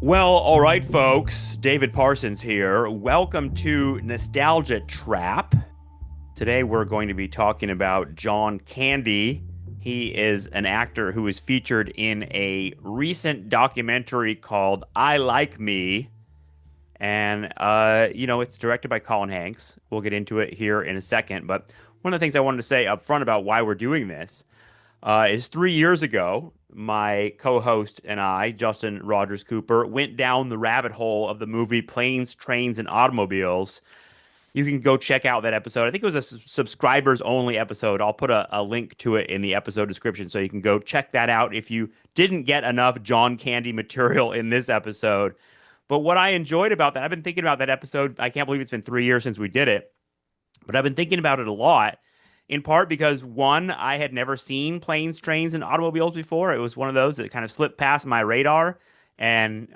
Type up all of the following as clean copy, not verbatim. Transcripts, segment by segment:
Well, all right, folks. David Parsons here. Welcome to Nostalgia Trap. Today we're going to be talking about John Candy. He is an actor who was featured in a recent documentary called I Like Me. And, it's directed by Colin Hanks. We'll get into it here in a second. But one of the things I wanted to say up front about why we're doing this is 3 years ago, my co-host and I, Justin Rogers Cooper, went down the rabbit hole of the movie Planes, Trains, and Automobiles. You can go check out that episode. I think it was a subscribers only episode. I'll put a link to it in the episode description so you can go check that out if you didn't get enough John Candy material in this episode. But what I enjoyed about that, I've been thinking about that episode. I can't believe it's been 3 years since we did it, but I've been thinking about it a lot, in part because one, I had never seen Planes, Trains, and Automobiles before. It was one of those that kind of slipped past my radar. And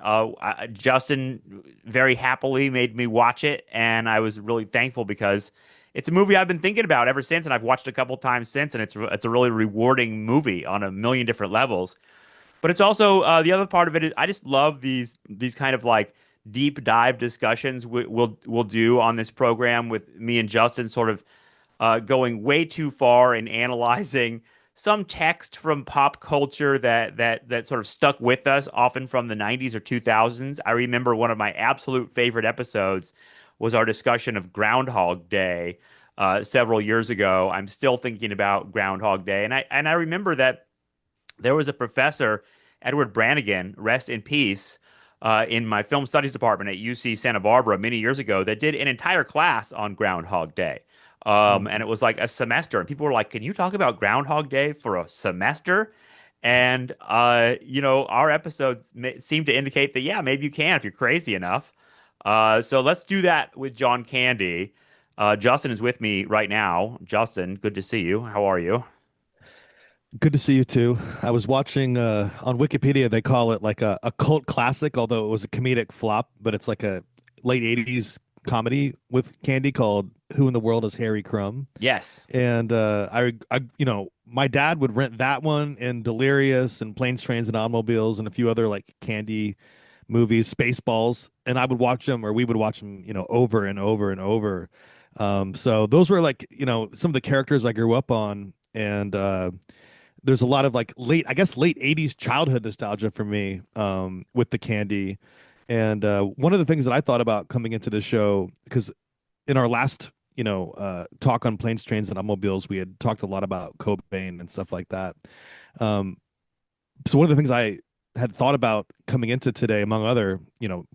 Justin very happily made me watch it. And I was really thankful because it's a movie I've been thinking about ever since. And I've watched a couple times since. And it's a really rewarding movie on a million different levels. But it's also the other part of it is I just love these kind of like deep dive discussions we'll do on this program with me and Justin, sort of going way too far in analyzing some text from pop culture that sort of stuck with us, often from the 90s or 2000s. I remember one of my absolute favorite episodes was our discussion of Groundhog Day several years ago. I'm still thinking about Groundhog Day, and I remember that there was a professor, Edward Brannigan, rest in peace, in my film studies department at UC Santa Barbara many years ago that did an entire class on Groundhog Day. And Mhm. it was like a semester, and people were like, "Can you talk about Groundhog Day for a semester?" And our episodes seem to indicate that yeah, maybe you can if you're crazy enough. So let's do that with John Candy. Justin is with me right now. Justin, good to see you. How are you? Good to see you too. I was watching on Wikipedia, they call it like a cult classic, although it was a comedic flop, but it's like a late 80s comedy with Candy called Who in the World is Harry Crumb? Yes. And my dad would rent that one and Delirious and Planes, Trains, and Automobiles and a few other like Candy movies, Spaceballs, and I would watch them or we would watch them, over and over and over. So those were like, some of the characters I grew up on. And there's a lot of like I guess late 80s childhood nostalgia for me with the Candy. And one of the things that I thought about coming into this show, because in our last, talk on Planes, Trains, and Automobiles, we had talked a lot about Cobain and stuff like that. Um, so one of the things I had thought about coming into today, among other,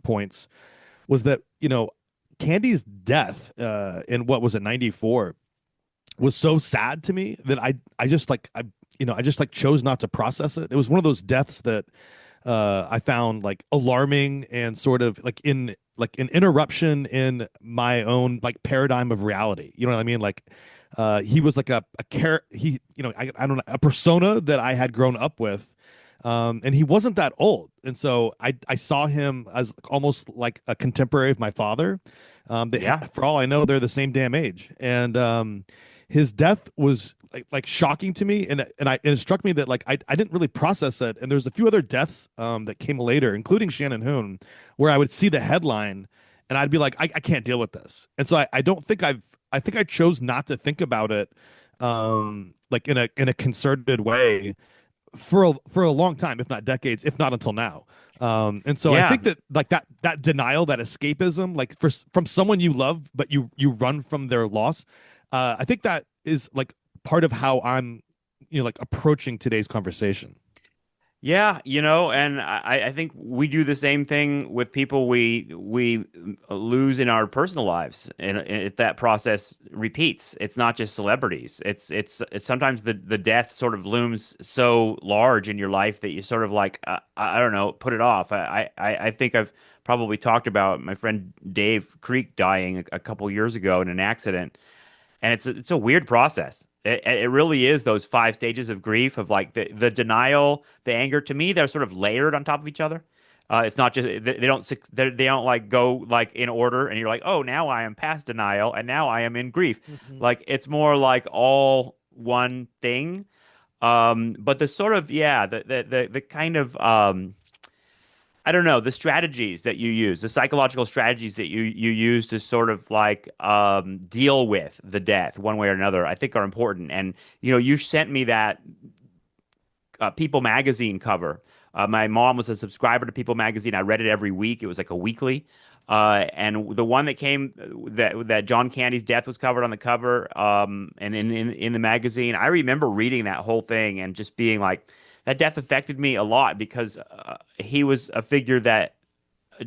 points, was that, Candy's death in what was it, 94, was so sad to me that I just like I just like chose not to process it. It was one of those deaths that I found like alarming and sort of like an interruption in my own like paradigm of reality. You know what I mean? Like he was like a care he I don't know, a persona that I had grown up with. And he wasn't that old, and so I saw him as almost like a contemporary of my father. Yeah. For all I know, they're the same damn age, and his death was like shocking to me, and it struck me that like I didn't really process it. And there's a few other deaths that came later, including Shannon Hoon, where I would see the headline and I'd be like, I can't deal with this. And so I don't think I think I chose not to think about it like in a concerted way for a long time, if not decades, if not until now. And so I Yeah. think that like that denial, that escapism, like from someone you love, but you run from their loss. I think that is like part of how I'm, like approaching today's conversation. Yeah, and I think we do the same thing with people we lose in our personal lives, and that process repeats. It's not just celebrities. It's sometimes the death sort of looms so large in your life that you sort of like I don't know, put it off. I think I've probably talked about my friend Dave Creek dying a couple years ago in an accident, and it's a weird process. It really is those five stages of grief of like the denial, the anger. To me, they're sort of layered on top of each other. It's not just they don't like go like in order, and you're like, oh, now I am past denial, and now I am in grief. Mhm. Like it's more like all one thing. But the sort of yeah, the kind of I don't know, the strategies that you use, the psychological strategies that you use to sort of like deal with the death one way or another, I think are important. And you sent me that People magazine cover. My mom was a subscriber to People magazine. I read it every week. It was like a weekly. And the one that came that John Candy's death was covered on the cover, and in the magazine. I remember reading that whole thing and just being like, that death affected me a lot because he was a figure that,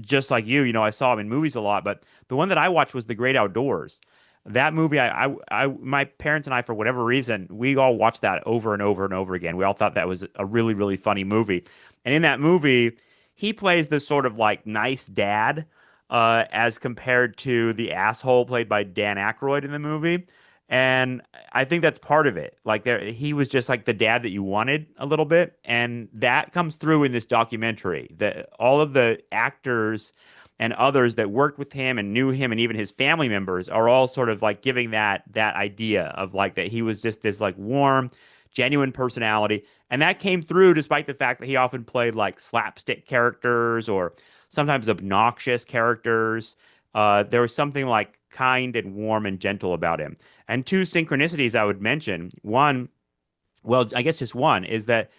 just like I saw him in movies a lot, but the one that I watched was The Great Outdoors. That movie, my parents and I, for whatever reason, we all watched that over and over and over again. We all thought that was a really, really funny movie. And in that movie, he plays this sort of like nice dad, as compared to the asshole played by Dan Aykroyd in the movie. And I think that's part of it. Like he was just like the dad that you wanted a little bit, and that comes through in this documentary. That all of the actors and others that worked with him and knew him, and even his family members, are all sort of like giving that idea of like that he was just this like warm, genuine personality, and that came through despite the fact that he often played like slapstick characters or sometimes obnoxious characters. There was something like kind and warm and gentle about him. And two synchronicities I would mention. One, well, I guess just one, is that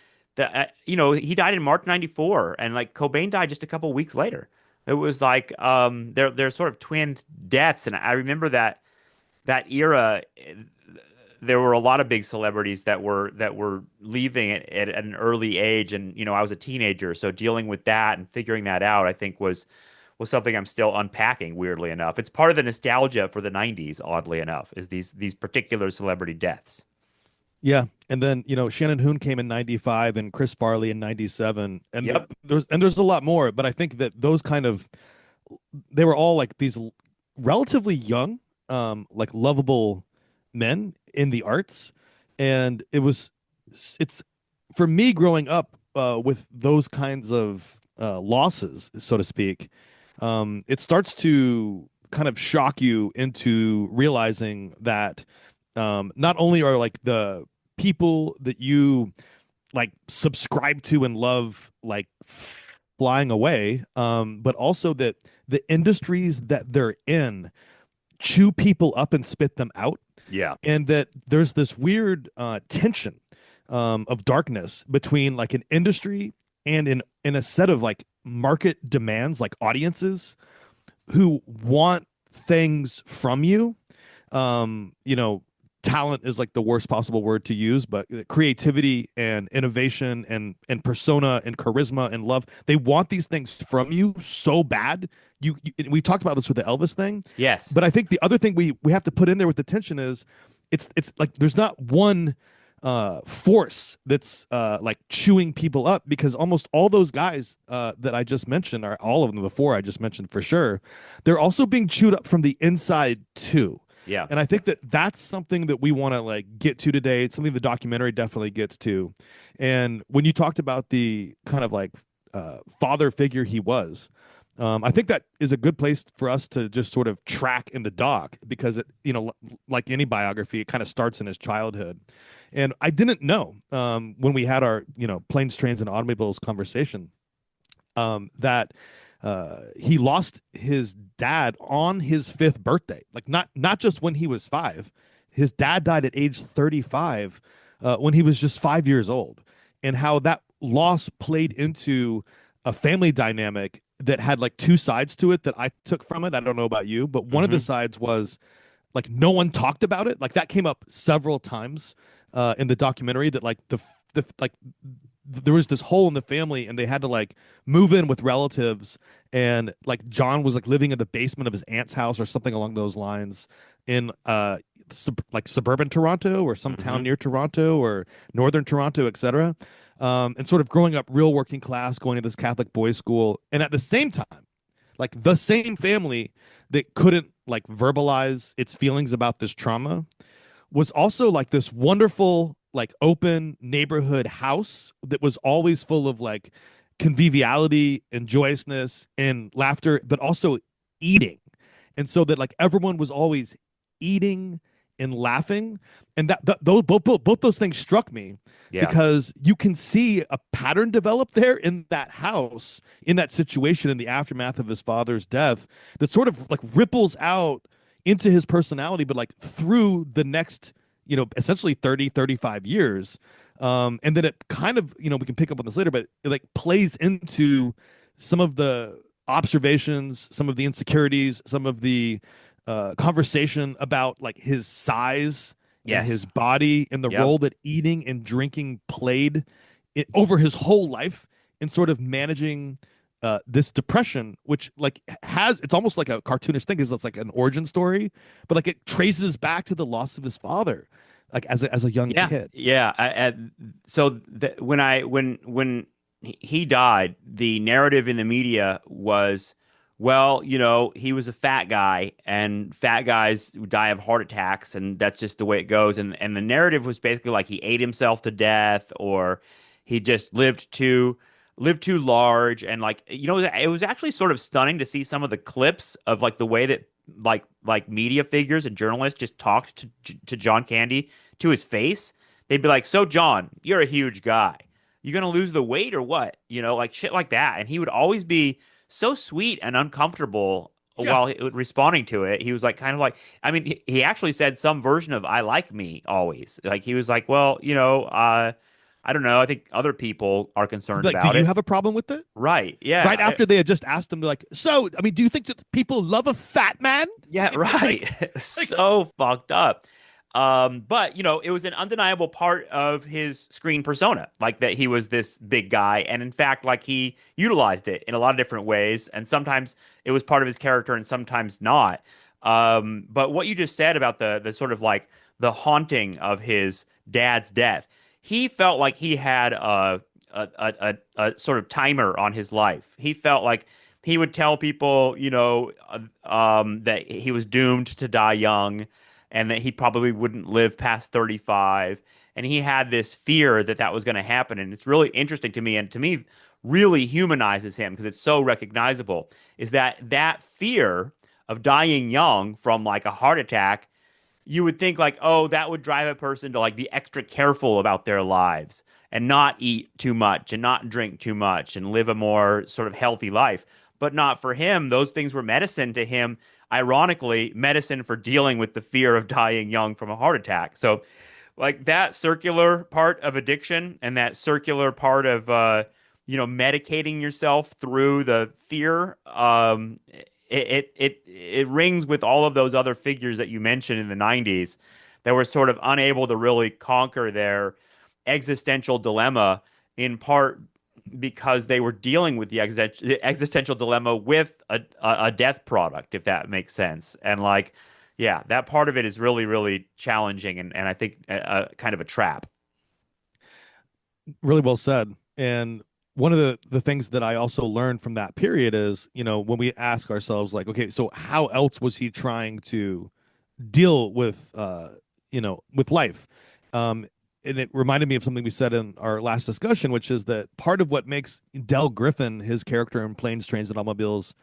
he died in March '94, and like Cobain died just a couple weeks later. It was like they're sort of twin deaths, and I remember that era. There were a lot of big celebrities that were leaving at an early age, and I was a teenager, so dealing with that and figuring that out, I think was something I'm still unpacking, weirdly enough. It's part of the nostalgia for the '90s, oddly enough, is these particular celebrity deaths. Yeah, and then Shannon Hoon came in '95 and Chris Farley in '97, and Yep. there's a lot more, but I think that those kind of they were all like these relatively young, like lovable men in the arts, and it's for me growing up with those kinds of losses, so to speak. It starts to kind of shock you into realizing that not only are like the people that you like subscribe to and love like flying away, but also that the industries that they're in chew people up and spit them out, Yeah. and that there's this weird tension of darkness between like an industry and in a set of like market demands, like audiences who want things from you. You know, talent is like the worst possible word to use, but creativity and innovation and persona and charisma and love, they want these things from you so bad. We talked about this with the Elvis thing, Yes. but I think the other thing we have to put in there with the tension is it's like there's not one force that's like chewing people up, because almost all those guys that I just mentioned, are all of them, the four I just mentioned for sure, they're also being chewed up from the inside too. Yeah. And I think that that's something that we want to like get to today. It's something the documentary definitely gets to. And when you talked about the kind of like father figure he was, I think that is a good place for us to just sort of track in the doc, because it, like any biography, it kind of starts in his childhood. And I didn't know when we had our, planes, trains, and automobiles conversation, that he lost his dad on his fifth birthday. Like not just when he was five. His dad died at age 35 when he was just 5 years old, and how that loss played into a family dynamic that had like two sides to it that I took from it. I don't know about you, but one of the Hmm. sides was like no one talked about it. Like that came up several times in the documentary, that like the like there was this hole in the family and they had to like move in with relatives, and like John was like living in the basement of his aunt's house or something along those lines in like suburban Toronto or some town Hmm. near Toronto or northern Toronto, etc. And sort of growing up real working class, going to this Catholic boys school, and at the same time, like the same family that couldn't like verbalize its feelings about this trauma was also like this wonderful, like open neighborhood house that was always full of like conviviality and joyousness and laughter, but also eating. And so that like everyone was always eating in laughing, and those both those things struck me Yeah. because you can see a pattern develop there in that house, in that situation, in the aftermath of his father's death, that sort of like ripples out into his personality, but like through the next, essentially 30, 35 years. And then it kind of, we can pick up on this later, but it like plays into some of the observations, some of the insecurities, some of the conversation about like his size and Yes. his body and the Yep. role that eating and drinking played over his whole life in sort of managing this depression, which like it's almost like a cartoonish thing, because it's like an origin story, but like it traces back to the loss of his father, like as a young Yeah. kid. Yeah. When he died, the narrative in the media was, well, he was a fat guy, and fat guys die of heart attacks, and that's just the way it goes. And the narrative was basically like he ate himself to death, or he just lived too large. And like, it was actually sort of stunning to see some of the clips of like the way that like media figures and journalists just talked to John Candy to his face. They'd be like, "So John, you're a huge guy. You gonna lose the weight or what?" Like shit like that. And he would always be so sweet and uncomfortable Yeah. while responding to it. He was like, kind of like, I mean, he actually said some version of "I like me" always. Like he was like, well, I don't know. I think other people are He'd concerned be like, "Do about you it. have a problem with it?" Right? Right Yeah. after they had just asked him, they're like, "So, I mean, do you think that people love a fat man?" Yeah, like, right. like, So fucked up. But it was an undeniable part of his screen persona, like that he was this big guy, and in fact, like he utilized it in a lot of different ways, and sometimes it was part of his character, and sometimes not. But what you just said about the sort of like the haunting of his dad's death, he felt like he had a sort of timer on his life. He felt like he would tell people, that he was doomed to die young and that he probably wouldn't live past 35. And he had this fear that that was going to happen. And it's really interesting to me, and to me, really humanizes him because it's so recognizable, is that fear of dying young from like a heart attack. You would think like, oh, that would drive a person to like be extra careful about their lives and not eat too much and not drink too much and live a more sort of healthy life. But not for him. Those things were medicine to him. Ironically, medicine for dealing with the fear of dying young from a heart attack. So, like that circular part of addiction and that circular part of medicating yourself through the fear, it rings with all of those other figures that you mentioned in the 90s that were sort of unable to really conquer their existential dilemma, in part because they were dealing with the existential dilemma with a death product, if that makes sense. And like, yeah, that part of it is really, really challenging, and I think kind of a trap. really well said. And one of the things that I also learned from that period is, when we ask ourselves, like, okay, so how else was he trying to deal with life? Um, and it reminded me of something we said in our last discussion, which is that part of what makes Del Griffin, his character in Planes, Trains, and Automobiles,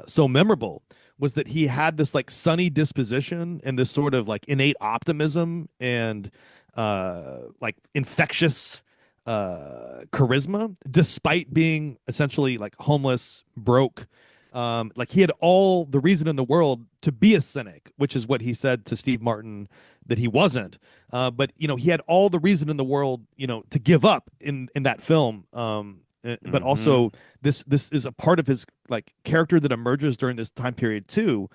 so memorable was that he had this like sunny disposition and this sort of like innate optimism and like infectious charisma, despite being essentially like homeless, broke. Like he had all the reason in the world to be a cynic, which is what he said to Steve Martin that he wasn't. But he had all the reason in the world, to give up in that film. But Hmm. also this is a part of his like character that emerges during this time period too,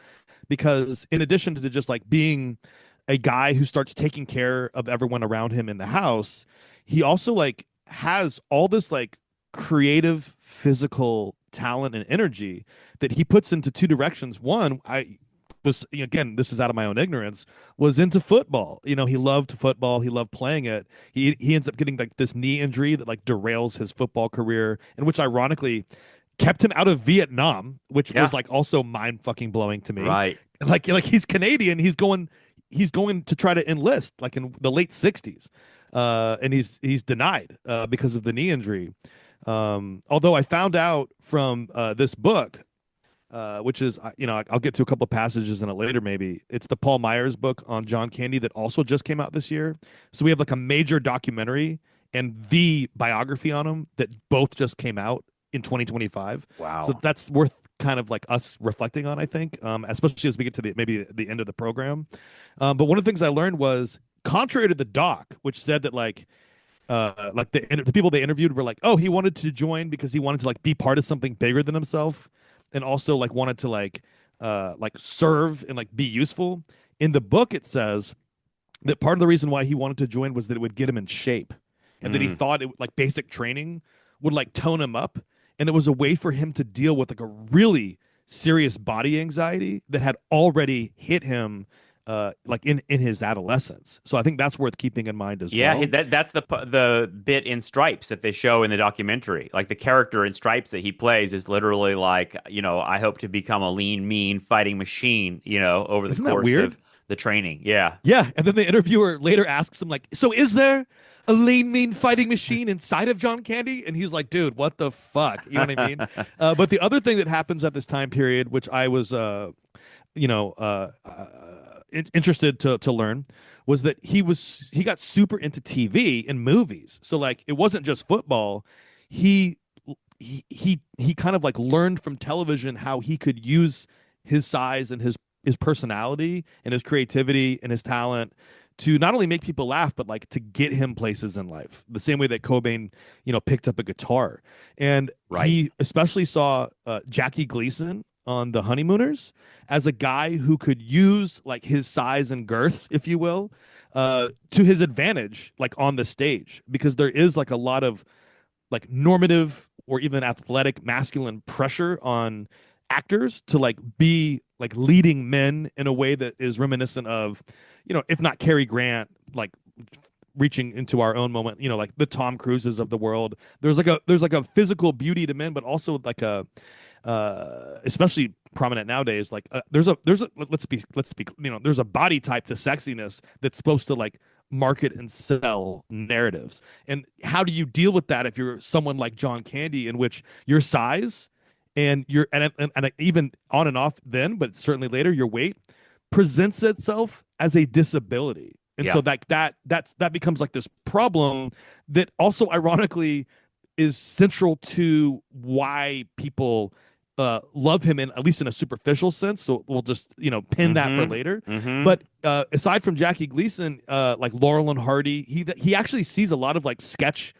because in addition to just like being a guy who starts taking care of everyone around him in the house, he also like has all this like creative physical talent and energy that he puts into two directions. One, I was, again, this is out of my own ignorance, was into football. He loved football, he loved playing it. He ends up getting like this knee injury that like derails his football career, and which ironically kept him out of Vietnam, which was Yeah, like also mind fucking blowing to me. right. Like he's Canadian, he's going to try to enlist like in the late 60s. And he's denied because of the knee injury. Although I found out from this book which is, I'll get to a couple of passages in it later. Maybe it's the Paul Myers book on John Candy that also just came out this year. So we have like a major documentary and the biography on him that both just came out in 2025. So Wow. that's worth kind of like us reflecting on, I think, especially as we get to maybe the end of the program. But one of the things I learned was, contrary to the doc, which said that like the people they interviewed were like, oh, he wanted to join because he wanted to like be part of something bigger than himself, and also like wanted to like serve and like be useful. In the book, it says that part of the reason why he wanted to join was that it would get him in shape, and that he Mm. thought like basic training would like tone him up, and it was a way for him to deal with like a really serious body anxiety that had already hit him like in his adolescence. So I think that's worth keeping in mind as Yeah, well. that's the bit in Stripes that they show in the documentary. Like the character in Stripes that he plays is literally like, I hope to become a lean, mean fighting machine, over the Isn't that course weird? of the training. Yeah. Yeah, and then the interviewer later asks him like, "So is there a lean, mean fighting machine inside of John Candy?" And he's like, "Dude, what the fuck?" You know what I mean? But the other thing that happens at this time period, which I was, interested to learn, was that he got super into TV and movies. So like, it wasn't just football. He he kind of like learned from television how he could use his size and his personality and his creativity and his talent to not only make people laugh, but like to get him places in life, the same way that Cobain, picked up a guitar. And Right. he especially saw Jackie Gleason on The Honeymooners as a guy who could use like his size and girth, if you will, to his advantage, like on the stage, because there is like a lot of like normative or even athletic masculine pressure on actors to like be like leading men in a way that is reminiscent of, if not Cary Grant, like reaching into our own moment, like the Tom Cruises of the world. There's like a physical beauty to men, but also like a especially prominent nowadays. Like there's a let's be there's a body type to sexiness that's supposed to like market and sell narratives. And how do you deal with that if you're someone like John Candy, in which your size and and even on and off then, but certainly later, your weight presents itself as a disability. And Yeah. so that becomes like this problem that also ironically is central to why people love him, in at least in a superficial sense. So we'll just pin that for Mm-hmm. later. Mm-hmm. But aside from Jackie Gleason, like Laurel and Hardy, he actually sees a lot of like sketch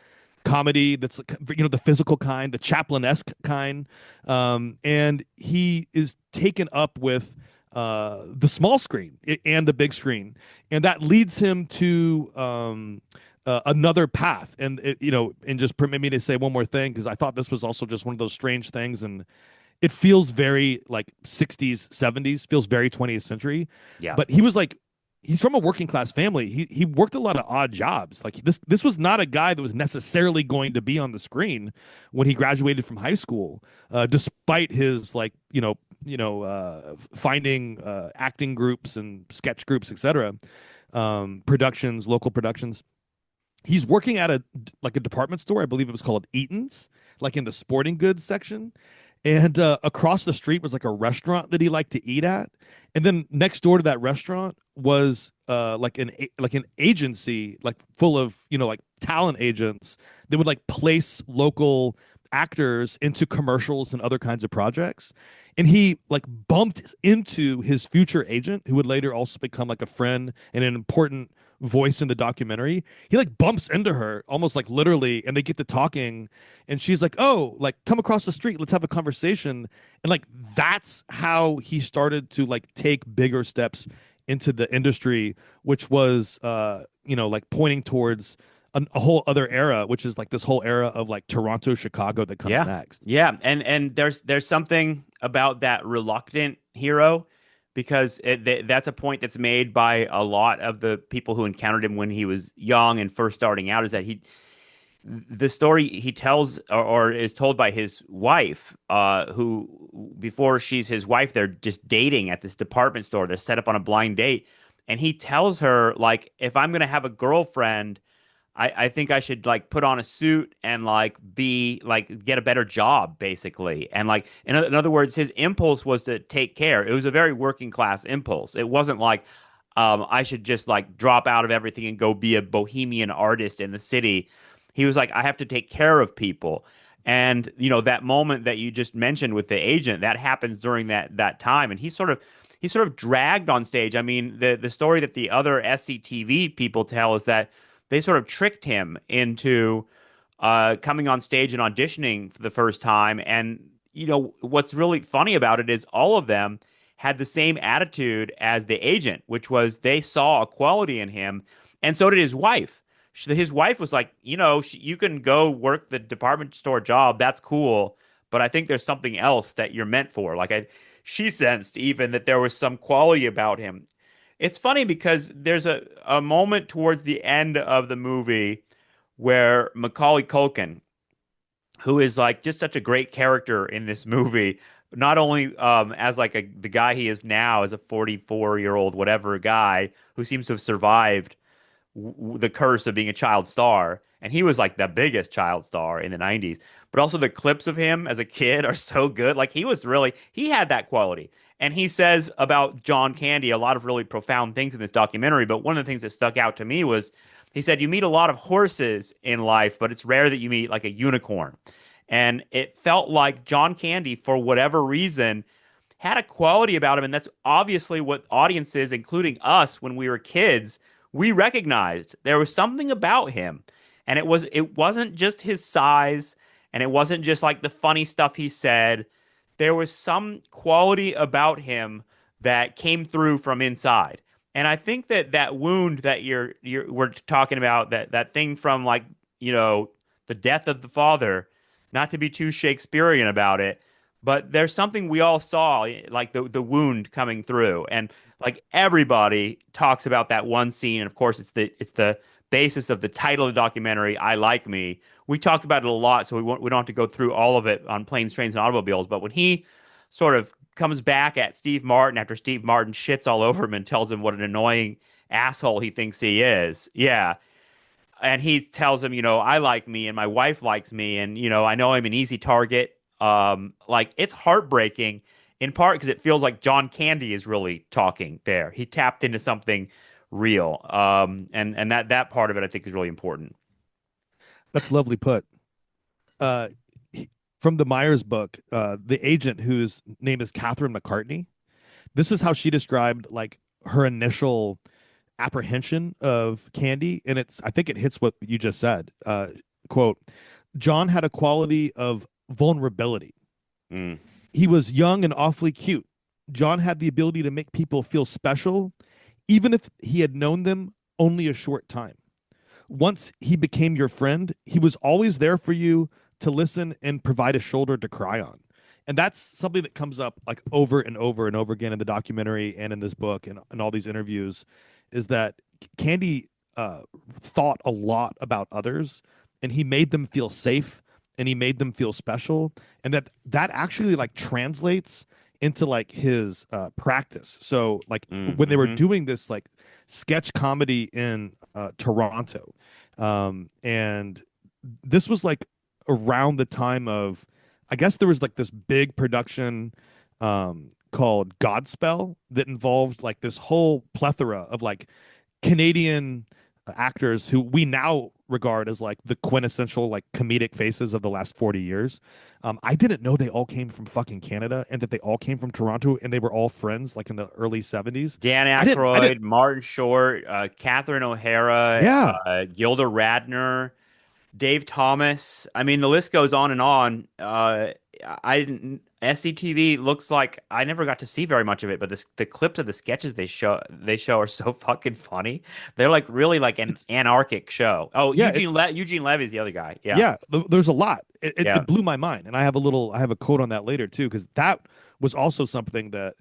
comedy that's the physical kind, the Chaplin-esque kind, and he is taken up with the small screen and the big screen, and that leads him to another path. And and just permit me to say one more thing, because I thought this was also just one of those strange things, and it feels very like 60s 70s, feels very 20th century. Yeah. But he was like, he's from a working class family. He worked a lot of odd jobs. Like this was not a guy that was necessarily going to be on the screen when he graduated from high school, despite his like finding acting groups and sketch groups, etc., productions, local productions. He's working at a like a department store. I believe it was called Eaton's, like in the sporting goods section. And across the street was like a restaurant that he liked to eat at. And then next door to that restaurant was like an agency, like full of like talent agents that would like place local actors into commercials and other kinds of projects. And he like bumped into his future agent, who would later also become like a friend and an important voice in the documentary. He like bumps into her almost like literally, and they get to talking, and she's like, "Oh, like come across the street, let's have a conversation." And like that's how he started to like take bigger steps into the industry, which was like pointing towards a whole other era, which is like this whole era of like Toronto, Chicago that comes Yeah. next. Yeah. And there's something about that reluctant hero, because that's a point that's made by a lot of the people who encountered him when he was young and first starting out, is that the story he tells, or is told by his wife, who, before she's his wife, they're just dating at this department store. They're set up on a blind date. And he tells her, like, if I'm going to have a girlfriend, I think I should like put on a suit and like be like get a better job basically. And like in other words, his impulse was to take care. It was a very working class impulse. It wasn't like I should just like drop out of everything and go be a bohemian artist in the city. He was like, I have to take care of people. And that moment that you just mentioned with the agent, that happens during that time. And he sort of dragged on stage. I mean, the story that the other SCTV people tell is that they sort of tricked him into coming on stage and auditioning for the first time. And what's really funny about it is all of them had the same attitude as the agent, which was they saw a quality in him, and so did his wife. His wife was like, you can go work the department store job. That's cool. But I think there's something else that you're meant for. She sensed even that there was some quality about him. It's funny because there's a moment towards the end of the movie where Macaulay Culkin, who is like just such a great character in this movie, not only as like the guy he is now as a 44-year-old whatever guy who seems to have survived the curse of being a child star. And he was like the biggest child star in the 90s. But also the clips of him as a kid are so good. Like he had that quality. And he says about John Candy a lot of really profound things in this documentary. But one of the things that stuck out to me was he said, you meet a lot of horses in life, but it's rare that you meet like a unicorn. And it felt like John Candy, for whatever reason, had a quality about him. And that's obviously what audiences, including us when we were kids, we recognized. There was something about him. And it wasn't just his size, and it wasn't just like the funny stuff he said. There was some quality about him that came through from inside. And I think that wound that we're talking about, that thing from like, the death of the father, not to be too Shakespearean about it, but there's something we all saw, like the wound coming through. And like everybody talks about that one scene, and of course it's the basis of the title of the documentary, I Like Me. We talked about it a lot, so we don't have to go through all of it on Planes, Trains, and Automobiles. But when he sort of comes back at Steve Martin after Steve Martin shits all over him and tells him what an annoying asshole he thinks he is, yeah. And he tells him, I like me and my wife likes me, and I know I'm an easy target. Like it's heartbreaking in part because it feels like John Candy is really talking there. He tapped into something real. And that part of it I think is really important. That's lovely put. Uh, from the Myers book, the agent whose name is Catherine McCartney. This is how she described like her initial apprehension of Candy, and I think it hits what you just said. Quote: John had a quality of vulnerability. Mm. He was young and awfully cute. John had the ability to make people feel special, even if he had known them only a short time. Once he became your friend, he was always there for you to listen and provide a shoulder to cry on. And that's something that comes up like over and over and over again in the documentary and in this book and all these interviews is that Candy thought a lot about others, and he made them feel safe, and he made them feel special, and that actually like translates into like his practice. So like when they were Mm-hmm. doing this like sketch comedy in Toronto, and this was like around the time of, I guess there was like this big production called Godspell that involved like this whole plethora of like Canadian actors who we now regard as like the quintessential like comedic faces of the last 40 years. I didn't know they all came from fucking Canada and that they all came from Toronto and they were all friends like in the early 70s. Dan I didn't, Aykroyd, Martin Short, Catherine O'Hara, yeah. Gilda Radner, Dave Thomas. I mean, the list goes on and on. I didn't. SCTV looks like I never got to see very much of it, but the clips of the sketches they show are so fucking funny. They're like really like an It's, anarchic show. Oh, yeah, it's, Eugene Levy's the other guy. Yeah, yeah, there's a lot. yeah. It blew my mind. And I have a quote on that later too, because that was also something that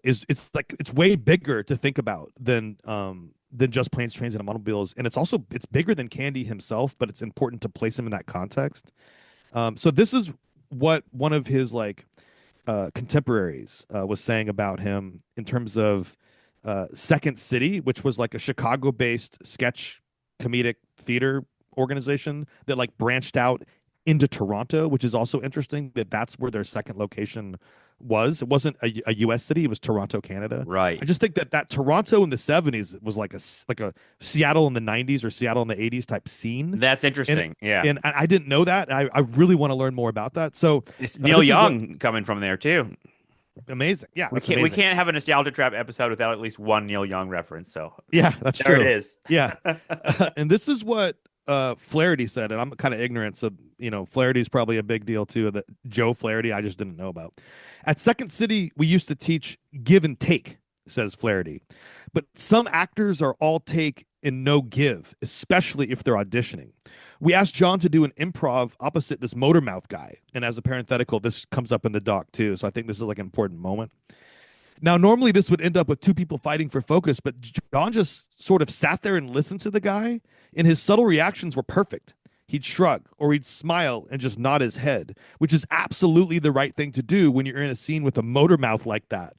it's like it's way bigger to think about than just Planes, Trains, and Automobiles, and it's bigger than Candy himself, but it's important to place him in that context. So this is what one of his like contemporaries was saying about him in terms of Second City, which was like a Chicago-based sketch comedic theater organization that like branched out into Toronto, which is also interesting that that's where their second location was. It wasn't a U.S. city; it was Toronto, Canada. I Right. just think that Toronto in the '70s was like a Seattle in the '90s or Seattle in the '80s type scene, That's and interesting. Yeah. I didn't know that. I really want to learn more about that. So It's Neil this is what Young coming from there too. amazing. Yeah, We that's can't we amazing. can't have a nostalgia trap episode without at least one Neil Young reference. So Yeah, that's there it true. is. Yeah. And this is what Flaherty said, and I'm kind of ignorant, so Flaherty is probably a big deal too. That Joe Flaherty, I just didn't know about. At Second City, we used to teach give and take, says Flaherty, but some actors are all take and no give, especially if they're auditioning. We asked John to do an improv opposite this motor mouth guy, and as a parenthetical, this comes up in the doc too. So I think this is like an important moment. Now, normally this would end up with two people fighting for focus, but John just sort of sat there and listened to the guy, and his subtle reactions were perfect. He'd shrug or he'd smile and just nod his head, which is absolutely the right thing to do when you're in a scene with a motor mouth like that.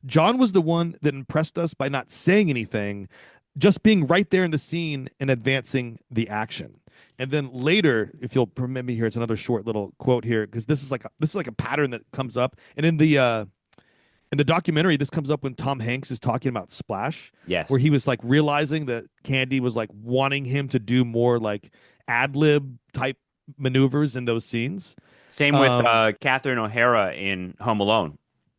John was the one that impressed us by not saying anything, just being right there in the scene and advancing the action. And then later, if you'll permit me here, it's another short little quote here because this is like a pattern that comes up, and in the documentary, this comes up when Tom Hanks is talking about Splash, Yes. where he was like realizing that Candy was like wanting him to do more like ad lib type maneuvers in those scenes. Same with Um, Catherine O'Hara in Home Alone.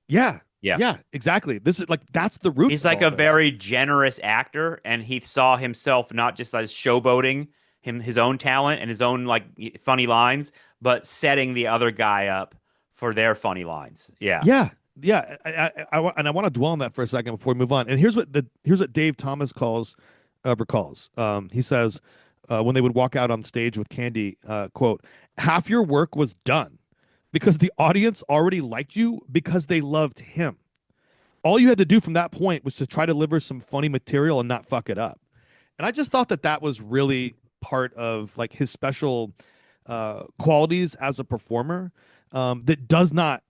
yeah, Yeah. yeah, exactly. This is like that's the roots He's of like all a this. very generous actor, and he saw himself not just as showboating his own talent and his own like funny lines, but setting the other guy up for their funny lines. Yeah. Yeah, yeah, and I want to dwell on that for a second before we move on. And here's what Dave Thomas recalls. He says when they would walk out on stage with Candy, quote, half your work was done because the audience already liked you because they loved him. All you had to do from that point was to try to deliver some funny material and not fuck it up. And I just thought that that was really part of like his special qualities as a performer that does not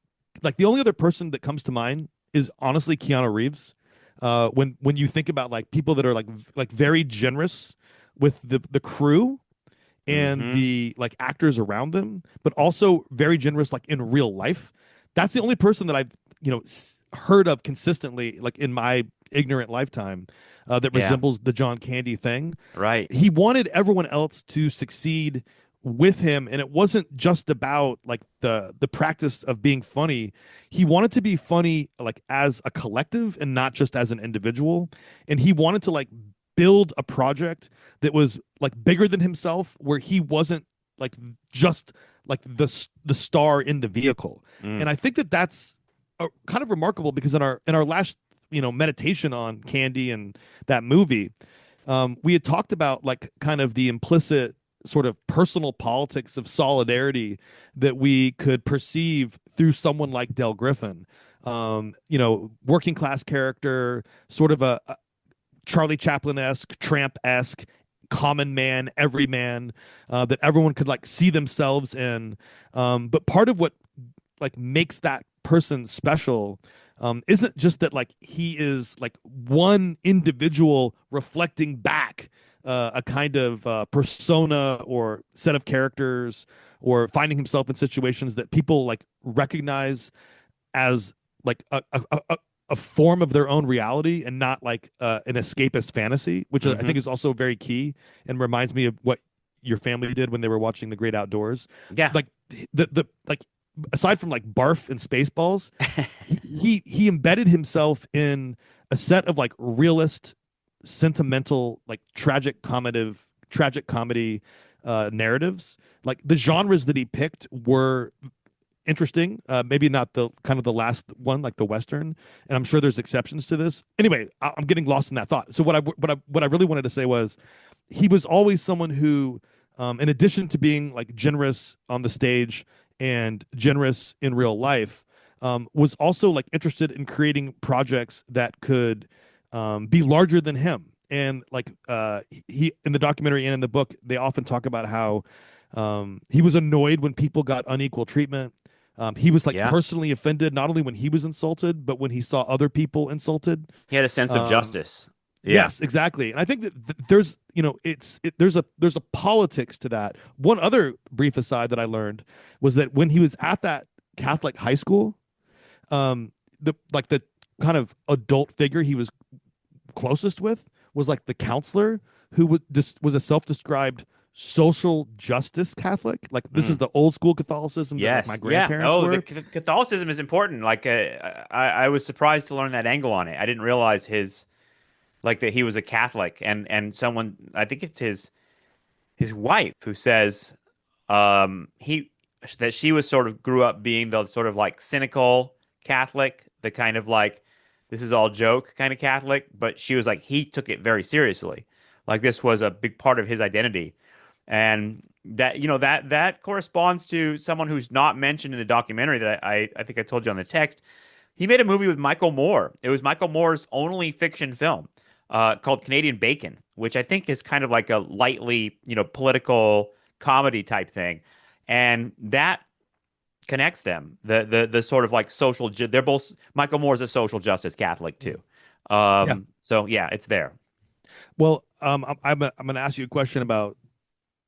like the only other person that comes to mind is honestly Keanu Reeves. When you think about like people that are like very generous with the crew and Hmm. the like actors around them, but also very generous like in real life. That's the only person that I've heard of consistently like in my ignorant lifetime that Yeah. resembles the John Candy thing. Right. He wanted everyone else to succeed with him, and it wasn't just about like the practice of being funny. He wanted to be funny like as a collective and not just as an individual, and he wanted to like build a project that was like bigger than himself where he wasn't like just like the star in the vehicle. Mm. And I think that that's kind of remarkable because in our last meditation on Candy and that movie, we had talked about like kind of the implicit sort of personal politics of solidarity that we could perceive through someone like Del Griffin. Working class character, sort of a Charlie Chaplin-esque, Tramp-esque, common man, everyman, that everyone could like see themselves in. But part of what like makes that person special isn't just that like he is like one individual reflecting back a kind of persona or set of characters or finding himself in situations that people like recognize as like a form of their own reality and not like an escapist fantasy, which I think Hmm. is also very key and reminds me of what your family did when they were watching The Great Outdoors. Yeah. Like the like aside from like Barf and Spaceballs, he embedded himself in a set of like realist, sentimental, like tragic comedy narratives. Like the genres that he picked were interesting. Maybe not the kind of the last one, like the Western. And I'm sure there's exceptions to this. Anyway, I'm getting lost in that thought. So what I really wanted to say was he was always someone who, in addition to being like generous on the stage and generous in real life, was also like interested in creating projects that could be larger than him. And like he in the documentary and in the book, they often talk about how he was annoyed when people got unequal treatment. He was like Yeah. personally offended not only when he was insulted, but when he saw other people insulted. He had a sense of Um, justice. Yeah. Yes, exactly. And I think that there's, there's a politics to that. One other brief aside that I learned was that when he was at that Catholic high school, the kind of adult figure he was closest with was like the counselor who was a self-described social justice Catholic. Like this is Mm. the old school Catholicism that like my Yes. Yeah. grandparents Oh, the were. Catholicism is important. Like, I was surprised to learn that angle on it. I didn't realize like that he was a Catholic, and someone, I think it's his wife who says, he that she was sort of grew up being the sort of like cynical Catholic, the kind of like this is all joke kind of Catholic, but she was like he took it very seriously. Like this was a big part of his identity. And that that corresponds to someone who's not mentioned in the documentary that I think I told you on the text. He made a movie with Michael Moore. It was Michael Moore's only fiction film, called Canadian Bacon, which I think is kind of like a lightly, political comedy type thing. And that connects them. The sort of like they're both, Michael Moore's a social justice Catholic too. Yeah. So yeah, it's there. Well, I'm going to ask you a question about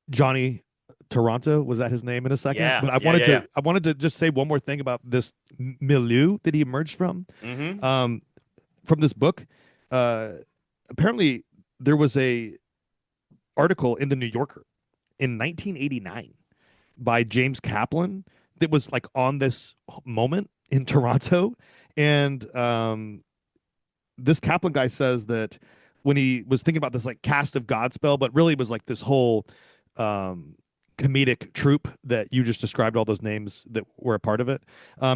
Johnny Toronto. Was that his name in a second? Yeah, But I yeah, wanted yeah, yeah. to I wanted to just say one more thing about this milieu that he emerged Hmm. um, from this book. Uh, Apparently, there was a article in the New Yorker in 1989 by James Kaplan that was like on this moment in Toronto, and this Kaplan guy says that when he was thinking about this like cast of Godspell, but really it was like this whole um, comedic troupe that you just described, all those names that were a part of it.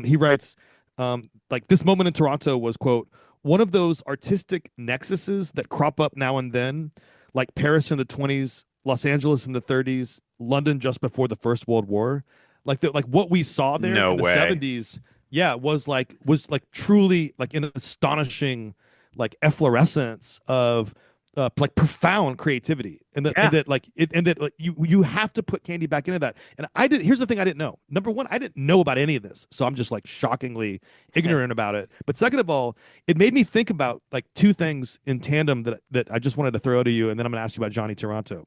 He writes, like this moment in Toronto was, quote, one of those artistic nexuses that crop up now and then, like Paris in the 20s, Los Angeles in the 30s, London just before the First World War. Like what we saw there No in the way. 70s, yeah, was like truly like an astonishing like efflorescence of like profound creativity, and that Yeah. like, you have to put Candy back into that. And I did. Here's the thing: I didn't know. Number one, I didn't know about any of this, so I'm just like shockingly ignorant about it. But second of all, it made me think about like two things in tandem that I just wanted to throw to you, and then I'm going to ask you about Johnny Toronto.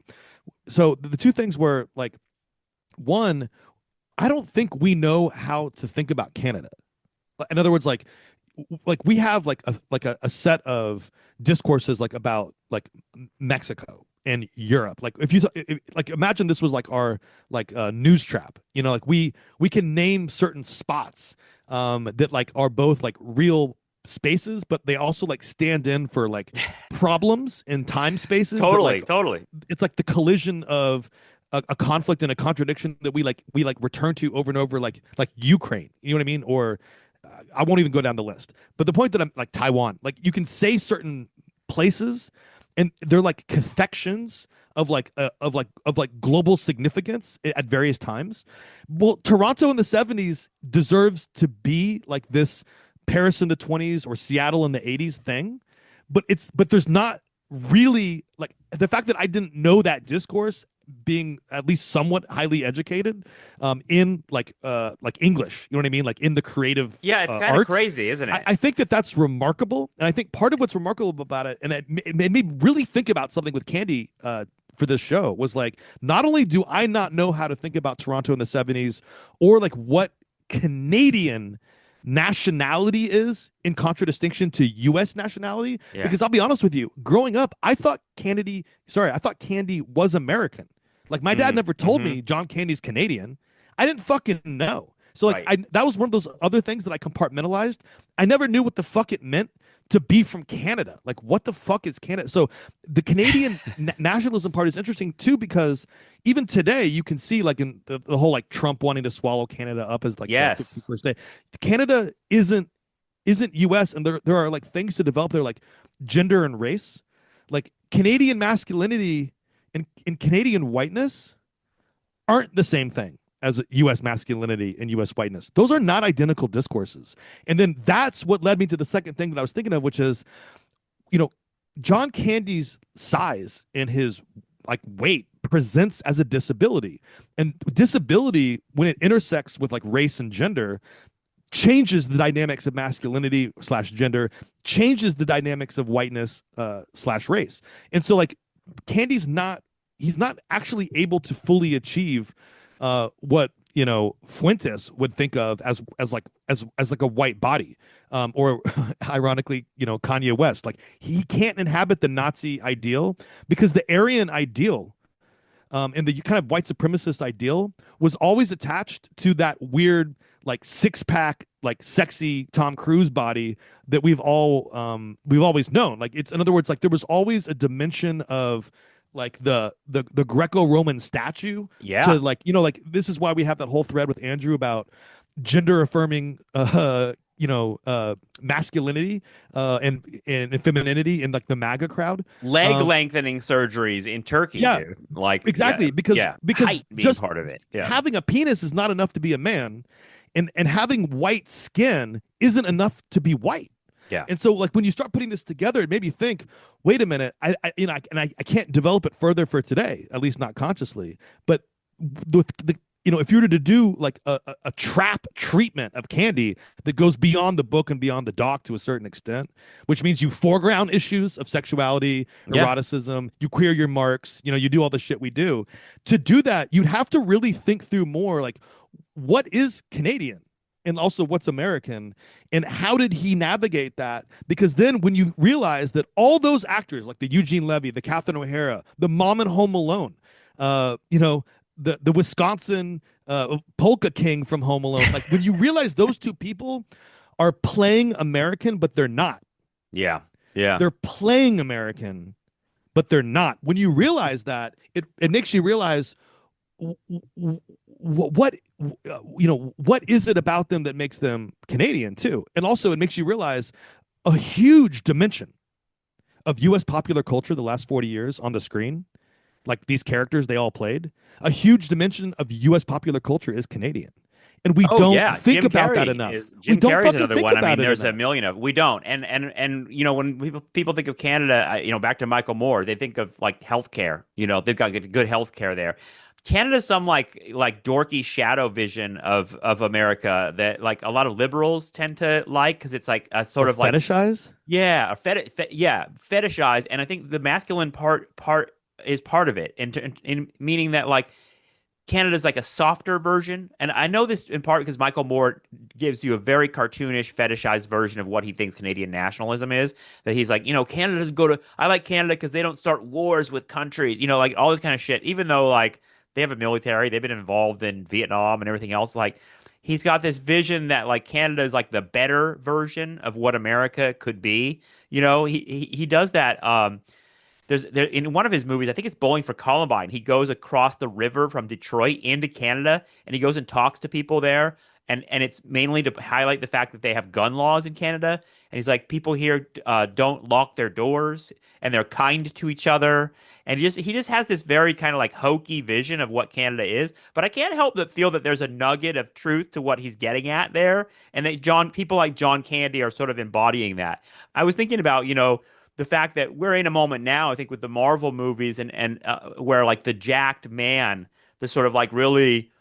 So the two things were like, one, I don't think we know how to think about Canada. In other words, like we have like a set of discourses like about like Mexico and Europe. Like like imagine this was like our like news trap. Like we can name certain spots that like are both like real spaces, but they also like stand in for like problems in time spaces that Totally, like totally. it's like the collision of a conflict and a contradiction that we return to over and over, like Ukraine. You know what I mean? Or I won't even go down the list. But the point that I'm like Taiwan, like you can say certain places, and they're like cathections of global significance at various times. Well, Toronto in the 70s deserves to be like this Paris in the 20s or Seattle in the 80s thing, but there's not really like the fact that I didn't know that discourse, being at least somewhat highly educated in like English, you know what I mean, like in the creative Yeah, it's kind of arts. crazy, isn't it? I think that that's remarkable, and I think part of what's remarkable about it, and it made me really think about something with Candy for this show, was like, not only do I not know how to think about Toronto in the 70s, or like what Canadian nationality is in contradistinction to US nationality, Yeah. because I'll be honest with you, growing up I thought Candy was American. Like my dad never told Mm-hmm. me John Candy's Canadian. I didn't fucking know. So like Right. I that was one of those other things that I compartmentalized. I never knew what the fuck it meant to be from Canada. Like what the fuck is Canada? So the Canadian nationalism part is interesting too, because even today you can see like in the whole like Trump wanting to swallow Canada up as like the Yes. 51st day. Canada isn't US, and there are like things to develop there, like gender and race. Like Canadian masculinity and Canadian whiteness aren't the same thing as US masculinity and US whiteness. Those are not identical discourses. And then that's what led me to the second thing that I was thinking of, which is, you know, John Candy's size and his like weight presents as a disability. And disability, when it intersects with like race and gender, changes the dynamics of masculinity slash gender, changes the dynamics of whiteness slash race. And so like Candy's not he's not actually able to fully achieve what Fuentes would think of as like a white body, or ironically, Kanye West. Like he can't inhabit the Nazi ideal because the Aryan ideal, and the kind of white supremacist ideal was always attached to that weird like six pack like sexy Tom Cruise body that we've always known. Like it's in other words like there was always a dimension of like the Greco-Roman statue to Yeah. like like this is why we have that whole thread with Andrew about gender affirming masculinity and femininity in like the MAGA crowd. Leg um lengthening surgeries in Turkey, yeah, dude. Like, yeah, exactly, because yeah. because Height being just part of it. Yeah. having a penis is not enough to be a man, and having white skin isn't enough to be white. Yeah. And so like when you start putting this together, it made me think, wait a minute, I can't develop it further for today, at least not consciously. But the if you were to do like a trap treatment of Candy that goes beyond the book and beyond the doc to a certain extent, which means you foreground issues of sexuality, Yeah. eroticism, you queer your marks, you do all the shit we do. To do that, you'd have to really think through more like what is Canadian and also what's American, and how did he navigate that? Because then when you realize that all those actors like the Eugene Levy, the Catherine O'Hara, the mom in Home Alone, the Wisconsin polka king from Home Alone, like when you realize those two people are playing American but they're not, Yeah. Yeah. they're playing American but they're not, when you realize that, it makes you realize what what is it about them that makes them Canadian too. And also it makes you realize a huge dimension of US popular culture the last 40 years on the screen, like these characters they all played, a huge dimension of US popular culture is Canadian. And we Oh don't yeah, think about that enough. We Jim don't Carrey's fucking another think one. I mean, about it there's a enough. million of we don't. And when people think of Canada, back to Michael Moore, they think of like healthcare. They've got good healthcare there. Canada's some like dorky shadow vision of America that like a lot of liberals tend to like because it's like a Or sort of like fetishize. yeah, yeah, fetishized. And I think the masculine part is part of it, in meaning that like Canada's like a softer version. And I know this in part because Michael Moore gives you a very cartoonish, fetishized version of what he thinks Canadian nationalism is. That he's like, Canada doesn't go to, I like Canada because they don't start wars with countries, like all this kind of shit. Even though like they have a military, they've been involved in Vietnam and everything else. Like he's got this vision that like Canada is like the better version of what America could be. He does that. There in one of his movies, I think it's Bowling for Columbine. He goes across the river from Detroit into Canada, and he goes and talks to people there, and it's mainly to highlight the fact that they have gun laws in Canada. And he's like, people here don't lock their doors, and they're kind to each other. And he just has this very kind of like hokey vision of what Canada is. But I can't help but feel that there's a nugget of truth to what he's getting at there, and that people like John Candy are sort of embodying that. I was thinking about, the fact that we're in a moment now, I think, with the Marvel movies and where like the jacked man, the sort of like really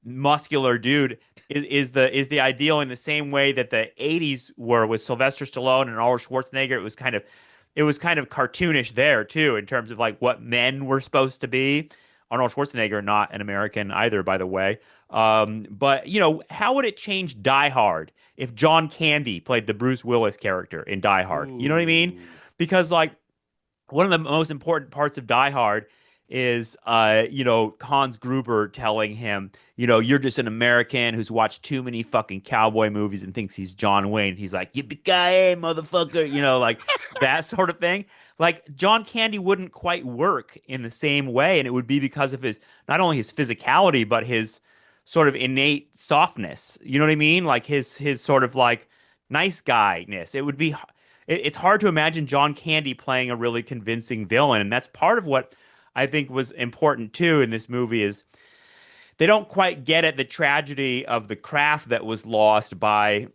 muscular dude is the ideal in the same way that the 80s were with Sylvester Stallone and Arnold Schwarzenegger. It was kind of cartoonish there too in terms of like what men were supposed to be. Arnold Schwarzenegger, not an American either, by the way. But how would it change Die Hard if John Candy played the Bruce Willis character in Die Hard? You know what I mean? Ooh. Because like one of the most important parts of Die Hard is Hans Gruber telling him, you're just an American who's watched too many fucking cowboy movies and thinks he's John Wayne. He's like, yippee-ki-yay, motherfucker, like that sort of thing. Like John Candy wouldn't quite work in the same way, and it would be because of his not only his physicality but his sort of innate softness. You know what I mean? Like his sort of like nice guy-ness. It's hard to imagine John Candy playing a really convincing villain, and that's part of what I think was important too in this movie is they don't quite get at the tragedy of the craft that was lost by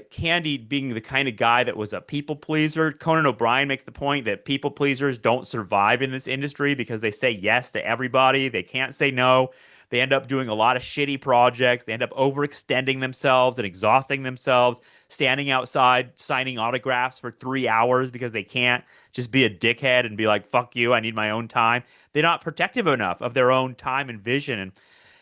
Candy being the kind of guy that was a people pleaser. Conan O'Brien makes the point that people pleasers don't survive in this industry because they say yes to everybody. They can't say no. They end up doing a lot of shitty projects. They end up overextending themselves and exhausting themselves, standing outside signing autographs for 3 hours because they can't just be a dickhead and be like, fuck you, I need my own time. They're not protective enough of their own time and vision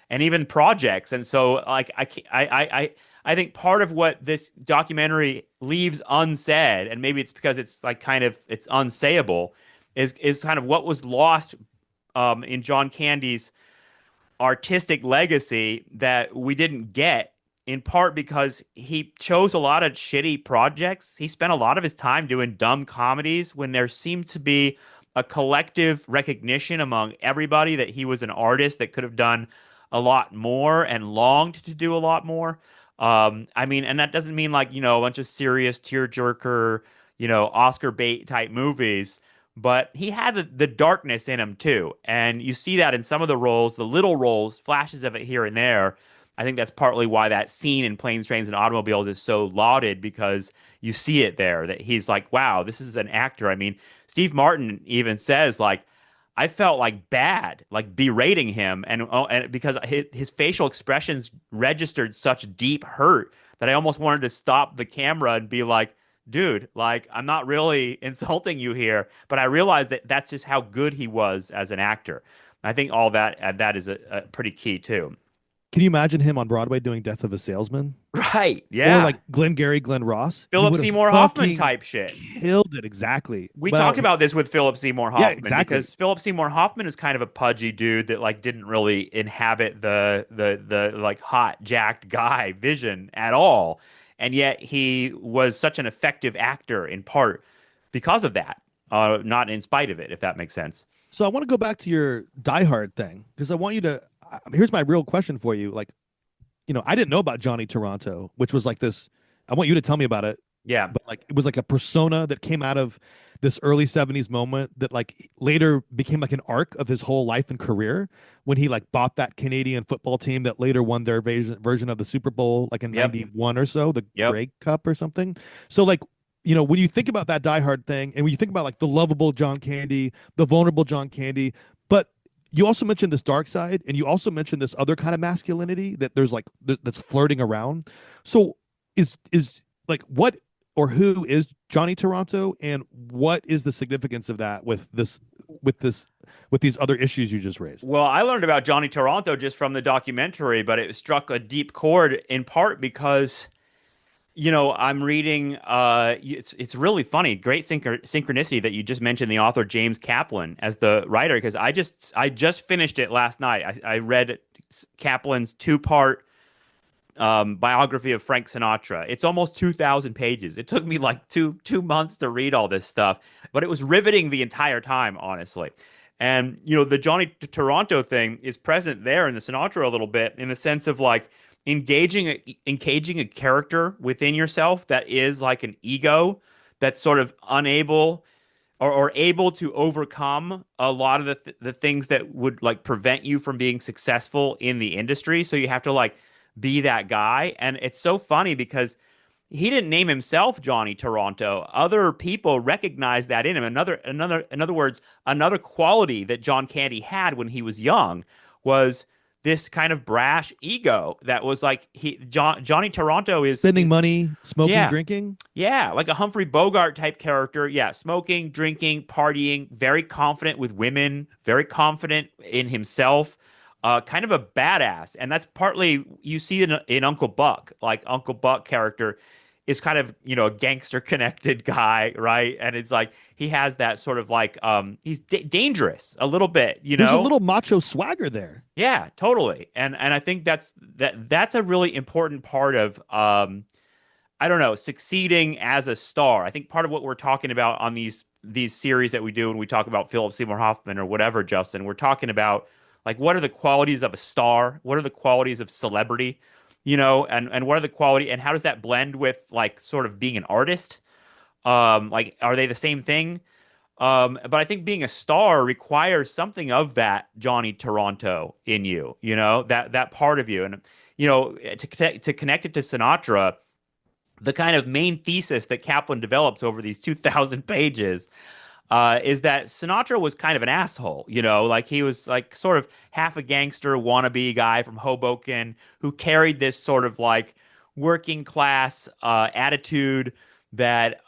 and even projects. And so, like, I think part of what this documentary leaves unsaid, and maybe it's because it's like kind of it's unsayable, is kind of what was lost in John Candy's artistic legacy that we didn't get, in part because he chose a lot of shitty projects. He spent a lot of his time doing dumb comedies when there seemed to be a collective recognition among everybody that he was an artist that could have done a lot more and longed to do a lot more. I mean, and that doesn't mean like, a bunch of serious tearjerker, Oscar bait type movies, but he had the darkness in him too. And you see that in some of the roles, the little roles, flashes of it here and there. I think that's partly why that scene in Planes, Trains, and Automobiles is so lauded, because you see it there that he's like, wow, this is an actor. I mean, Steve Martin even says, like, I felt like bad, like berating him, and because his facial expressions registered such deep hurt that I almost wanted to stop the camera and be like, dude, like, I'm not really insulting you here, but I realized that that's just how good he was as an actor. I think all that is a pretty key too. Can you imagine him on Broadway doing Death of a Salesman? Right? Or Yeah. like Glengarry Glen Ross? He Philip would have Seymour Hoffman fucking type shit. killed it. Exactly. We Well, talked about this with Philip Seymour yeah, Hoffman, exactly. because Philip Seymour Hoffman is kind of a pudgy dude that like didn't really inhabit the like hot jacked guy vision at all. And yet he was such an effective actor in part because of that. Not in spite of it, if that makes sense. So I want to go back to your Die Hard thing because I want you to. Here's my real question for you. Like, I didn't know about Johnny Toronto, which was like this. I want you to tell me about it. Yeah. But like, it was like a persona that came out of this early 70s moment that like later became like an arc of his whole life and career when he like bought that Canadian football team that later won their version of the Super Bowl like in Yep. 91 or so, the Yep. Grey Cup or something. So like, when you think about that Die Hard thing and when you think about like the lovable John Candy, the vulnerable John Candy, but you also mentioned this dark side and you also mentioned this other kind of masculinity that there's like that's flirting around. So is like what or who is Johnny Toronto, and what is the significance of that with these other issues you just raised? Well, I learned about Johnny Toronto just from the documentary, but it struck a deep chord in part because I'm reading it's really funny, great synchronicity that you just mentioned the author James Kaplan as the writer, because I just finished it last night. I read Kaplan's two-part biography of Frank Sinatra. It's almost 2,000 pages. It took me like two months to read all this stuff, but it was riveting the entire time, honestly. And the Johnny Toronto thing is present there in the Sinatra a little bit, in the sense of like engaging a character within yourself that is like an ego that's sort of unable or able to overcome a lot of the things that would like prevent you from being successful in the industry. So you have to like be that guy. And it's so funny because he didn't name himself Johnny Toronto. Other people recognized that in him. In other words, another quality that John Candy had when he was young was this kind of brash ego that was like Johnny Toronto is Spending money, smoking, yeah, drinking. yeah, like a Humphrey Bogart type character. Yeah, smoking, drinking, partying, very confident with women, very confident in himself, kind of a badass. And that's partly you see in Uncle Buck. Like Uncle Buck character is kind of, a gangster connected guy, right? And it's like he has that sort of like he's dangerous a little bit, you There's a know? little macho swagger there. Yeah, totally. And I think that's a really important part of I don't know, succeeding as a star. I think part of what we're talking about on these series that we do when we talk about Philip Seymour Hoffman or whatever, Justin, we're talking about like what are the qualities of a star? What are the qualities of celebrity? And what are the quality and how does that blend with like sort of being an artist? Like are they the same thing? But I think being a star requires something of that Johnny Toronto in you, that part of you. And to connect it to Sinatra, the kind of main thesis that Kaplan develops over these 2,000 pages is that Sinatra was kind of an asshole, like he was like sort of half a gangster wannabe guy from Hoboken who carried this sort of like working class attitude that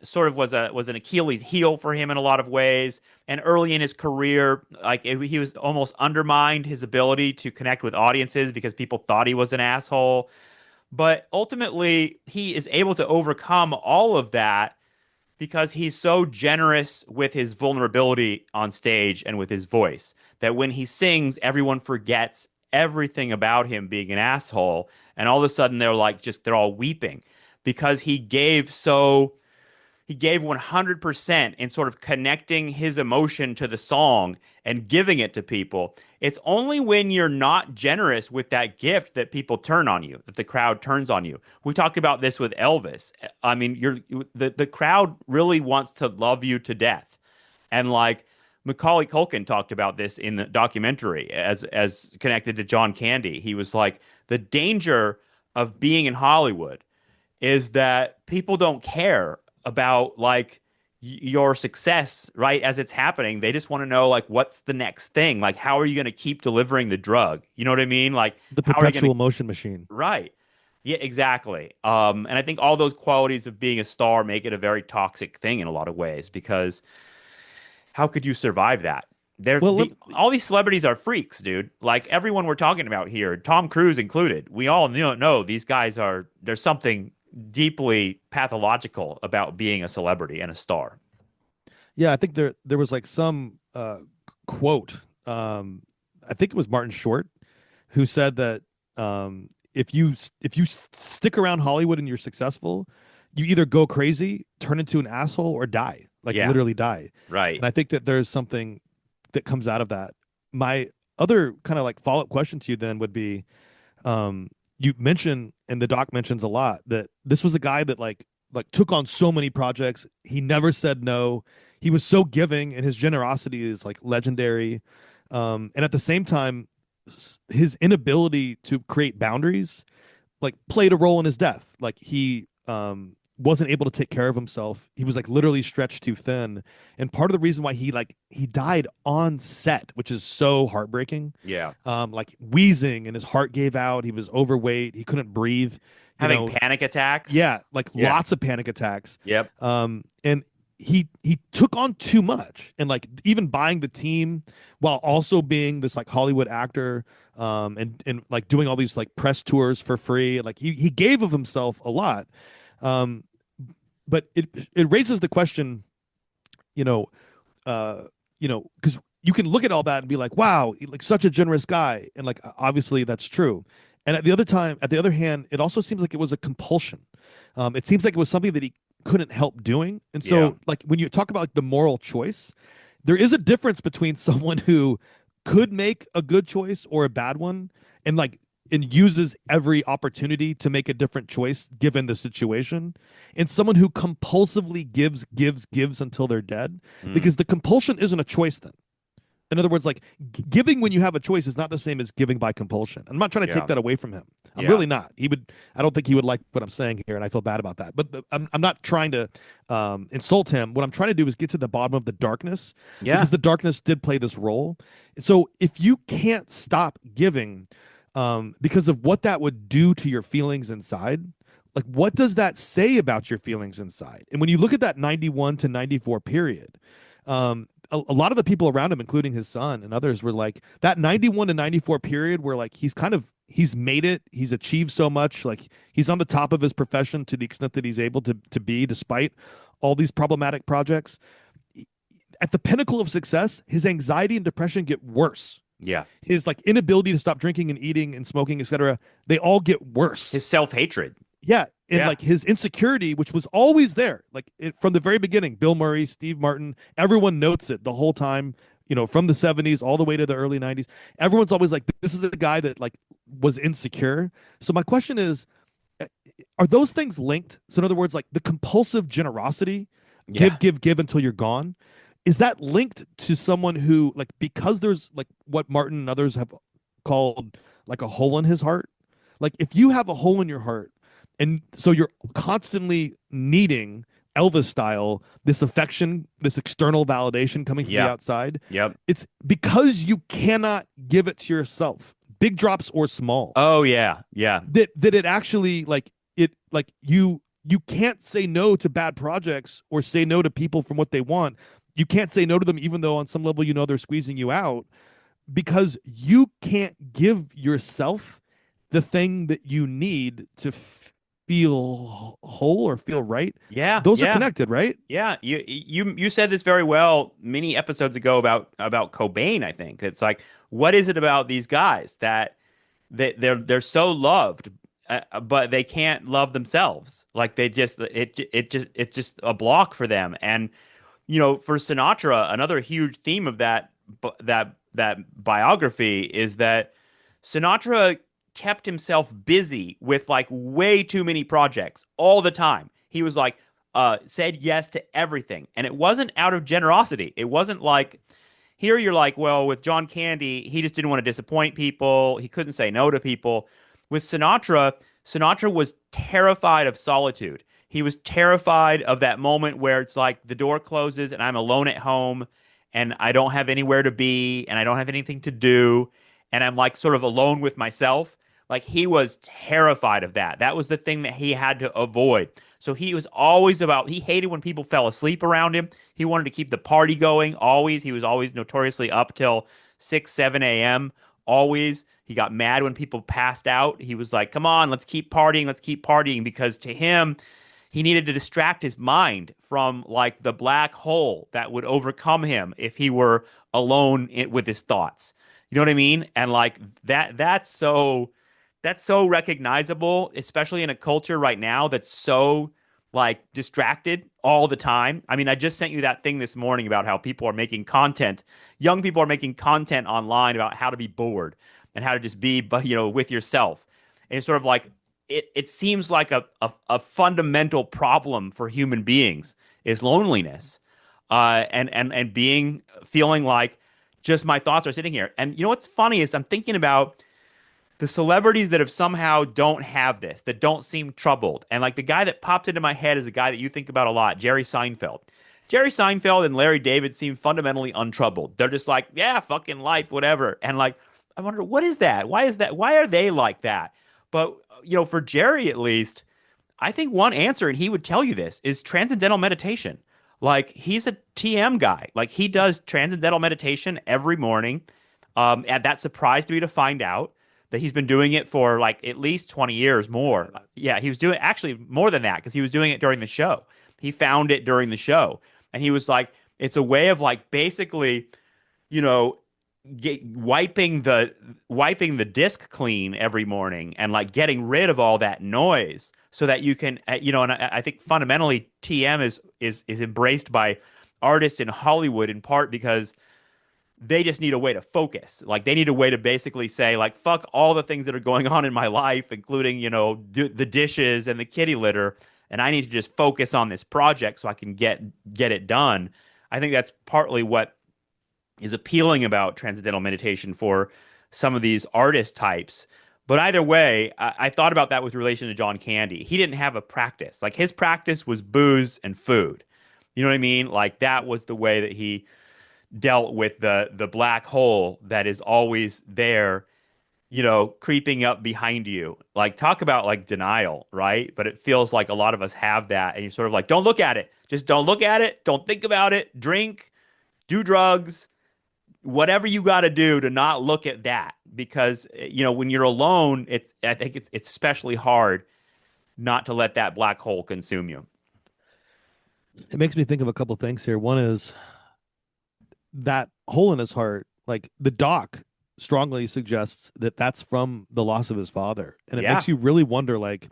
sort of was an Achilles heel for him in a lot of ways. And early in his career, he was almost undermined his ability to connect with audiences because people thought he was an asshole. But ultimately, he is able to overcome all of that because he's so generous with his vulnerability on stage and with his voice that when he sings, everyone forgets everything about him being an asshole. And all of a sudden, they're all weeping because he gave 100% in sort of connecting his emotion to the song and giving it to people. It's only when you're not generous with that gift that people turn on you, that the crowd turns on you. We talked about this with Elvis. I mean, the crowd really wants to love you to death. And like Macaulay Culkin talked about this in the documentary as connected to John Candy. He was like, the danger of being in Hollywood is that people don't care about like your success right as it's happening. They just want to know like what's the next thing? Like how are you going to keep delivering the drug? You know what I mean? Like The how are you going perpetual to motion machine. right. Yeah, exactly. And I think all those qualities of being a star make it a very toxic thing in a lot of ways because how could you survive that? Well, All these celebrities are freaks, dude. Like everyone we're talking about here, Tom Cruise included. We all know these guys are there's something deeply pathological about being a celebrity and a star. yeah, I think there was like some quote. I think it was Martin Short who said that if you stick around Hollywood and you're successful, you either go crazy, turn into an asshole, or die, like Yeah, literally die. right. And I think that there's something that comes out of that. My other kind of like follow up question to you then would be, you mentioned, and the doc mentions a lot, that this was a guy that like took on so many projects. He never said no. He was so giving, and his generosity is like legendary. And at the same time, his inability to create boundaries like played a role in his death. Like he wasn't able to take care of himself. He was like literally stretched too thin. And part of the reason why he died on set, which is so heartbreaking. Yeah. Like wheezing and his heart gave out. He was overweight. He couldn't breathe. You Having know, panic attacks. yeah, like Yeah. lots of panic attacks. Yep. And he took on too much, and like even buying the team while also being this like Hollywood actor, and like doing all these like press tours for free. Like he gave of himself a lot. Um, but it raises the question, you know, because you can look at all that and be like, wow, like such a generous guy, and like obviously that's true. And at the other hand, it also seems like it was a compulsion. It seems like it was something that he couldn't help doing. And Yeah. so, like when you talk about like the moral choice, there is a difference between someone who could make a good choice or a bad one, and like and uses every opportunity to make a different choice given the situation, and someone who compulsively gives until they're dead, Mm. because the compulsion isn't a choice then. In other words, like giving when you have a choice is not the same as giving by compulsion. I'm not trying to take Yeah. that away from him. I'm Yeah. really not. He would. I don't think he would like what I'm saying here, and I feel bad about that. But I'm not trying to insult him. What I'm trying to do is get to the bottom of the darkness, Yeah. because the darkness did play this role. So if you can't stop giving, because of what that would do to your feelings inside, like what does that say about your feelings inside? And when you look at that 91 to 94 period, a lot of the people around him, including his son and others, were like that 91 to 94 period where like he's made it, he's achieved so much, like he's on the top of his profession to the extent that he's able to be, despite all these problematic projects. At the pinnacle of success, his anxiety and depression get worse. Yeah. His like inability to stop drinking and eating and smoking, etc., they all get worse. His self-hatred. Yeah, and Yeah. like his insecurity, which was always there, like from the very beginning. Bill Murray, Steve Martin, everyone notes it the whole time. From the 70s all the way to the early 90s. Everyone's always like, this is a guy that like was insecure. So my question is, are those things linked? So in other words, like the compulsive generosity, Yeah. give until you're gone, is that linked to someone who like, because there's like what Martin and others have called like a hole in his heart? Like if you have a hole in your heart, and so you're constantly needing Elvis style, this affection, this external validation coming from the Yeah. outside. Yep. It's because you cannot give it to yourself, big drops or small, Oh yeah. Yeah. that it actually you can't say no to bad projects or say no to people from what they want. You can't say no to them even though on some level you know they're squeezing you out, because you can't give yourself the thing that you need to feel whole or feel right. Yeah. Those are Yeah. connected, right? Yeah, you said this very well many episodes ago about Cobain, I think. It's like, what is it about these guys that they're so loved, but they can't love themselves. Like they just it's just a block for them. And for Sinatra, another huge theme of that biography is that Sinatra kept himself busy with like way too many projects all the time. He was like said yes to everything, and it wasn't out of generosity. It wasn't like here you're like, well, with John Candy, he just didn't want to disappoint people. He couldn't say no to people. With Sinatra, Sinatra was terrified of solitude. He was terrified of that moment where it's like the door closes and I'm alone at home and I don't have anywhere to be and I don't have anything to do and I'm like sort of alone with myself. Like he was terrified of that. That was the thing that he had to avoid. So he was always about, he hated when people fell asleep around him. He wanted to keep the party going always. He was always notoriously up till 6, 7 a.m. Always. He got mad when people passed out. He was like, come on, let's keep partying. Let's keep partying. Because to him, he needed to distract his mind from like the black hole that would overcome him if he were alone with his thoughts. You know what I mean? And like that's so recognizable, especially in a culture right now that's so like distracted all the time. I mean, I just sent you that thing this morning about how people are making content. Young people are making content online about how to be bored and how to just be, with yourself. And it's sort of like it seems like a fundamental problem for human beings is loneliness, and being feeling like just my thoughts are sitting here. And what's funny is I'm thinking about the celebrities that have somehow don't have this, that don't seem troubled. And like the guy that popped into my head is a guy that you think about a lot, Jerry Seinfeld. Jerry Seinfeld and Larry David seem fundamentally untroubled. They're just like, yeah, fucking life, whatever. And like, I wonder, what is that? Why is that? Why are they like that? But, for Jerry at least, I think one answer, and he would tell you this, is transcendental meditation. Like he's a TM guy. Like he does transcendental meditation every morning. And that surprised me to find out that he's been doing it for like at least 20 years more. Yeah, he was doing actually more than that because he was doing it during the show. He found it during the show. And he was like, it's a way of like basically, you know, wiping the disc clean every morning and like getting rid of all that noise so that you can and I think fundamentally TM is embraced by artists in Hollywood in part because they just need a way to focus. Like they need a way to basically say like fuck all the things that are going on in my life, including the dishes and the kitty litter, and I need to just focus on this project so I can get it done. I think that's partly what is appealing about transcendental meditation for some of these artist types. But either way, I thought about that with relation to John Candy. He didn't have a practice. Like his practice was booze and food. You know what I mean? Like that was the way that he dealt with the black hole that is always there, creeping up behind you. Like talk about like denial, right? But it feels like a lot of us have that, and you're sort of like, don't look at it. Just don't look at it. Don't think about it. Drink, do drugs, whatever you got to do to not look at that, because when you're alone, I think it's especially hard not to let that black hole consume you. It makes me think of a couple things here. One is that hole in his heart, like the doc strongly suggests that that's from the loss of his father. And it Yeah. makes you really wonder, like,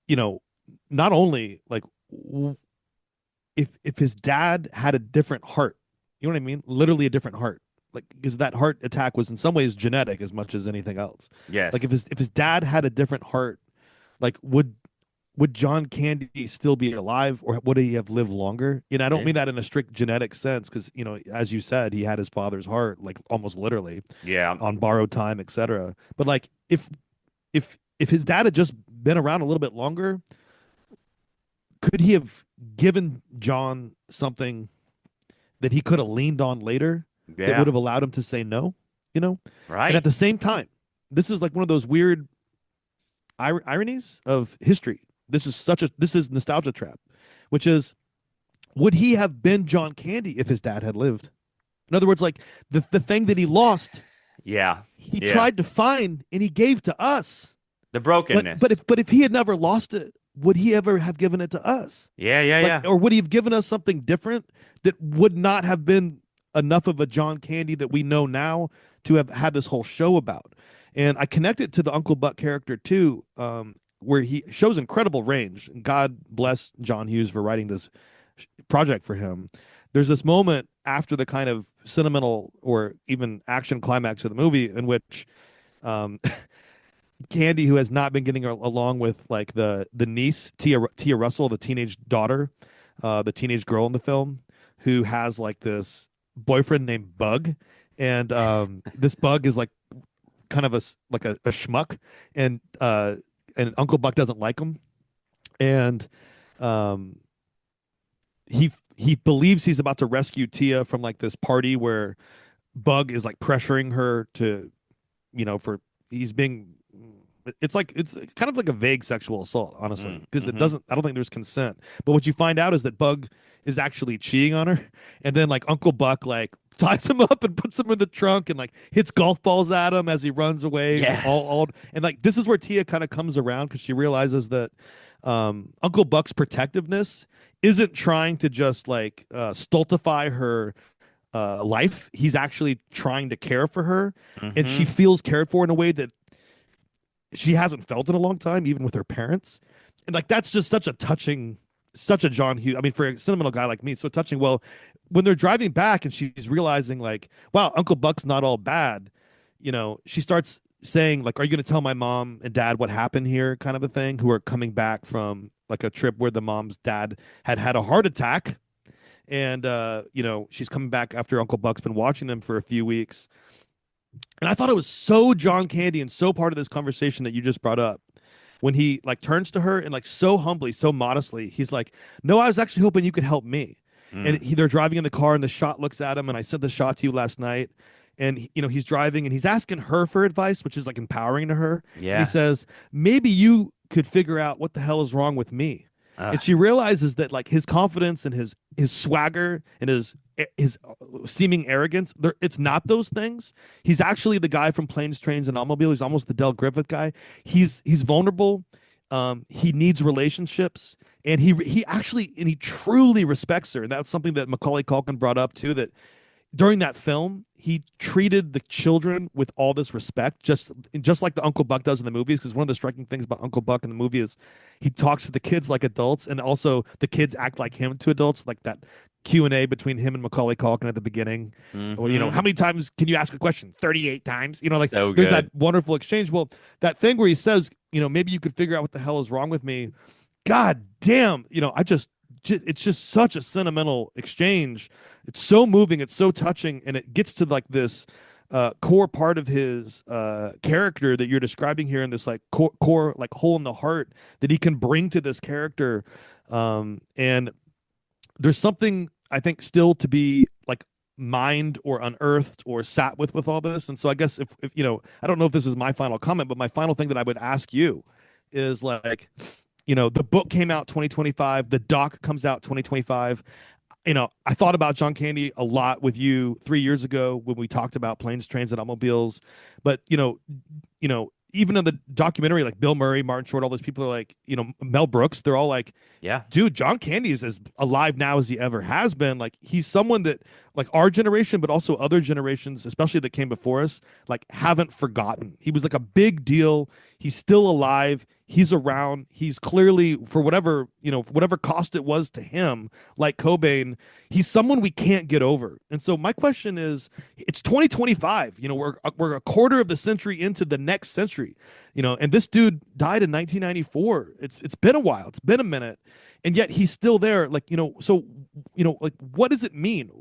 you know, not only like if his dad had a different heart, you know what I mean? Literally a different heart. Like, because that heart attack was in some ways genetic as much as anything else. Like Yes. if his dad had a different heart, like would John Candy still be alive, or would he have lived longer? I don't Yeah. mean that in a strict genetic sense, because as you said, he had his father's heart, like almost literally Yeah. on borrowed time, etc. But like if his dad had just been around a little bit longer, could he have given John something that he could have leaned on later that would Yeah. have allowed him to say no, you know? And at Right. the same time, this is like one of those weird ironies of history. This is nostalgia trap, which is, would he have been John Candy if his dad had lived? In other words, like the thing that he lost, Yeah. he Yeah. tried to find and he gave to us. The But brokenness. if he had never lost it, would he ever have given it to us? Yeah. Yeah. Like, Yeah. or would he have given us something different that would not have been enough of a John Candy that we know now to have had this whole show about? And I connect it to the Uncle Buck character too, where he shows incredible range. God bless John Hughes for writing this project for him. There's this moment after the kind of sentimental or even action climax of the movie in which um, Candy, who has not been getting along with like the niece Tia Russell, the teenage daughter, the teenage girl in the film, who has like this boyfriend named Bug, and this Bug is like kind of a schmuck, and Uncle Buck doesn't like him, and um, he believes he's about to rescue Tia from like this party where Bug is like pressuring her to, for he's being, it's like it's kind of like a vague sexual assault, honestly, because it Mm-hmm. doesn't, I don't think there's consent. But what you find out is that Bug is actually cheating on her, and then like Uncle Buck like ties him up and puts him in the trunk and like hits golf balls at him as he runs away. Yes. And like this is where Tia kind of comes around because she realizes that Uncle Buck's protectiveness isn't trying to just like stultify her life. He's actually trying to care for her, and she Mm-hmm. feels cared for in a way that she hasn't felt in a long time, even with her parents. And like that's just such a John Hughes. I mean, for a sentimental guy like me, it's so touching. Well, when they're driving back and she's realizing like, wow, Uncle Buck's not all bad, she starts saying like, "Are you going to tell my mom and dad what happened here?" Kind of a thing. Who are coming back from like a trip where the mom's dad had a heart attack, and she's coming back after Uncle Buck's been watching them for a few weeks. And I thought it was so John Candy and so part of this conversation that you just brought up when he like turns to her and like so humbly, so modestly, he's like, "No, I was actually hoping you could help me." And Mm. they're driving in the car, and the shot looks at him, and I sent the shot to you last night. And he's driving, and he's asking her for advice, which is like empowering to her. And he Yeah. says, "Maybe you could figure out what the hell is wrong with me." Uh, And she realizes that like his confidence and his swagger and his seeming arrogance, it's not those things. He's actually the guy from Planes, Trains, and Automobile. He's almost the Del Griffith guy. He's vulnerable. He needs relationships, and he truly respects her. And that's something that Macaulay Culkin brought up too. That during that film, he treated the children with all this respect, just like the Uncle Buck does in the movies. Because one of the striking things about Uncle Buck in the movie is he talks to the kids like adults, and also the kids act like him to adults, like that Q&A between him and Macaulay Culkin at the beginning. Or, mm-hmm. how many times can you ask a question? 38 times. Like So there's that good. wonderful exchange. Well, that thing where he says, maybe you could figure out what the hell is wrong with me. God damn, it's just such a sentimental exchange. It's so moving, it's so touching, and it gets to like this core part of his character that you're describing here in this like core like hole in the heart that he can bring to this character. And there's something I think still to be like mined or unearthed or sat with all this. And so I guess if I don't know if this is my final comment, but my final thing that I would ask you is like, the book came out 2025, the doc comes out 2025. I thought about John Candy a lot with you 3 years ago when we talked about Planes, Trains, and Automobiles. But even in the documentary, like Bill Murray, Martin Short, all those people are like, Mel Brooks, they're all like, Yeah. dude, John Candy is as alive now as he ever has been. Like he's someone that like our generation, but also other generations, especially that came before us, like haven't forgotten. He was like a big deal. He's still alive. He's around. He's clearly, for whatever cost it was to him, like Cobain, he's someone we can't get over. And so my question is, it's 2025. We're a quarter of the century into the next century. And this dude died in 1994. It's been a while. It's been a minute, and yet he's still there. Like, so like what does it mean?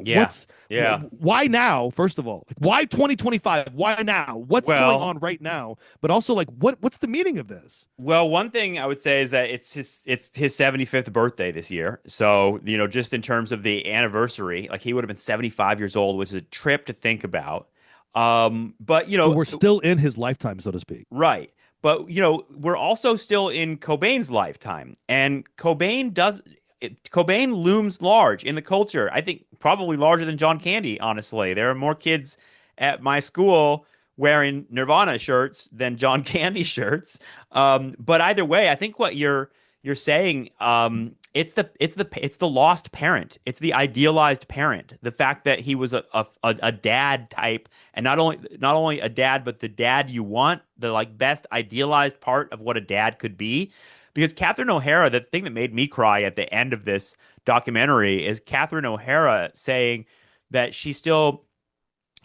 Yeah. Yeah. Why now? First of all, like, why 2025? Why now? What's going Well, on right now? But also, like, what's the meaning of this? Well, one thing I would say is that it's his 75th birthday this year. So, just in terms of the anniversary, like he would have been 75 years old, which is a trip to think about. But So we're still in his lifetime, so to speak. right. But we're also still in Cobain's lifetime. And Cobain looms large in the culture. I think probably larger than John Candy, honestly. There are more kids at my school wearing Nirvana shirts than John Candy shirts. But either way, I think what you're saying, it's the lost parent. It's the idealized parent. The fact that he was a dad type, and not only a dad, but the dad you want, the like best idealized part of what a dad could be. Because Catherine O'Hara, the thing that made me cry at the end of this documentary is Catherine O'Hara saying that she still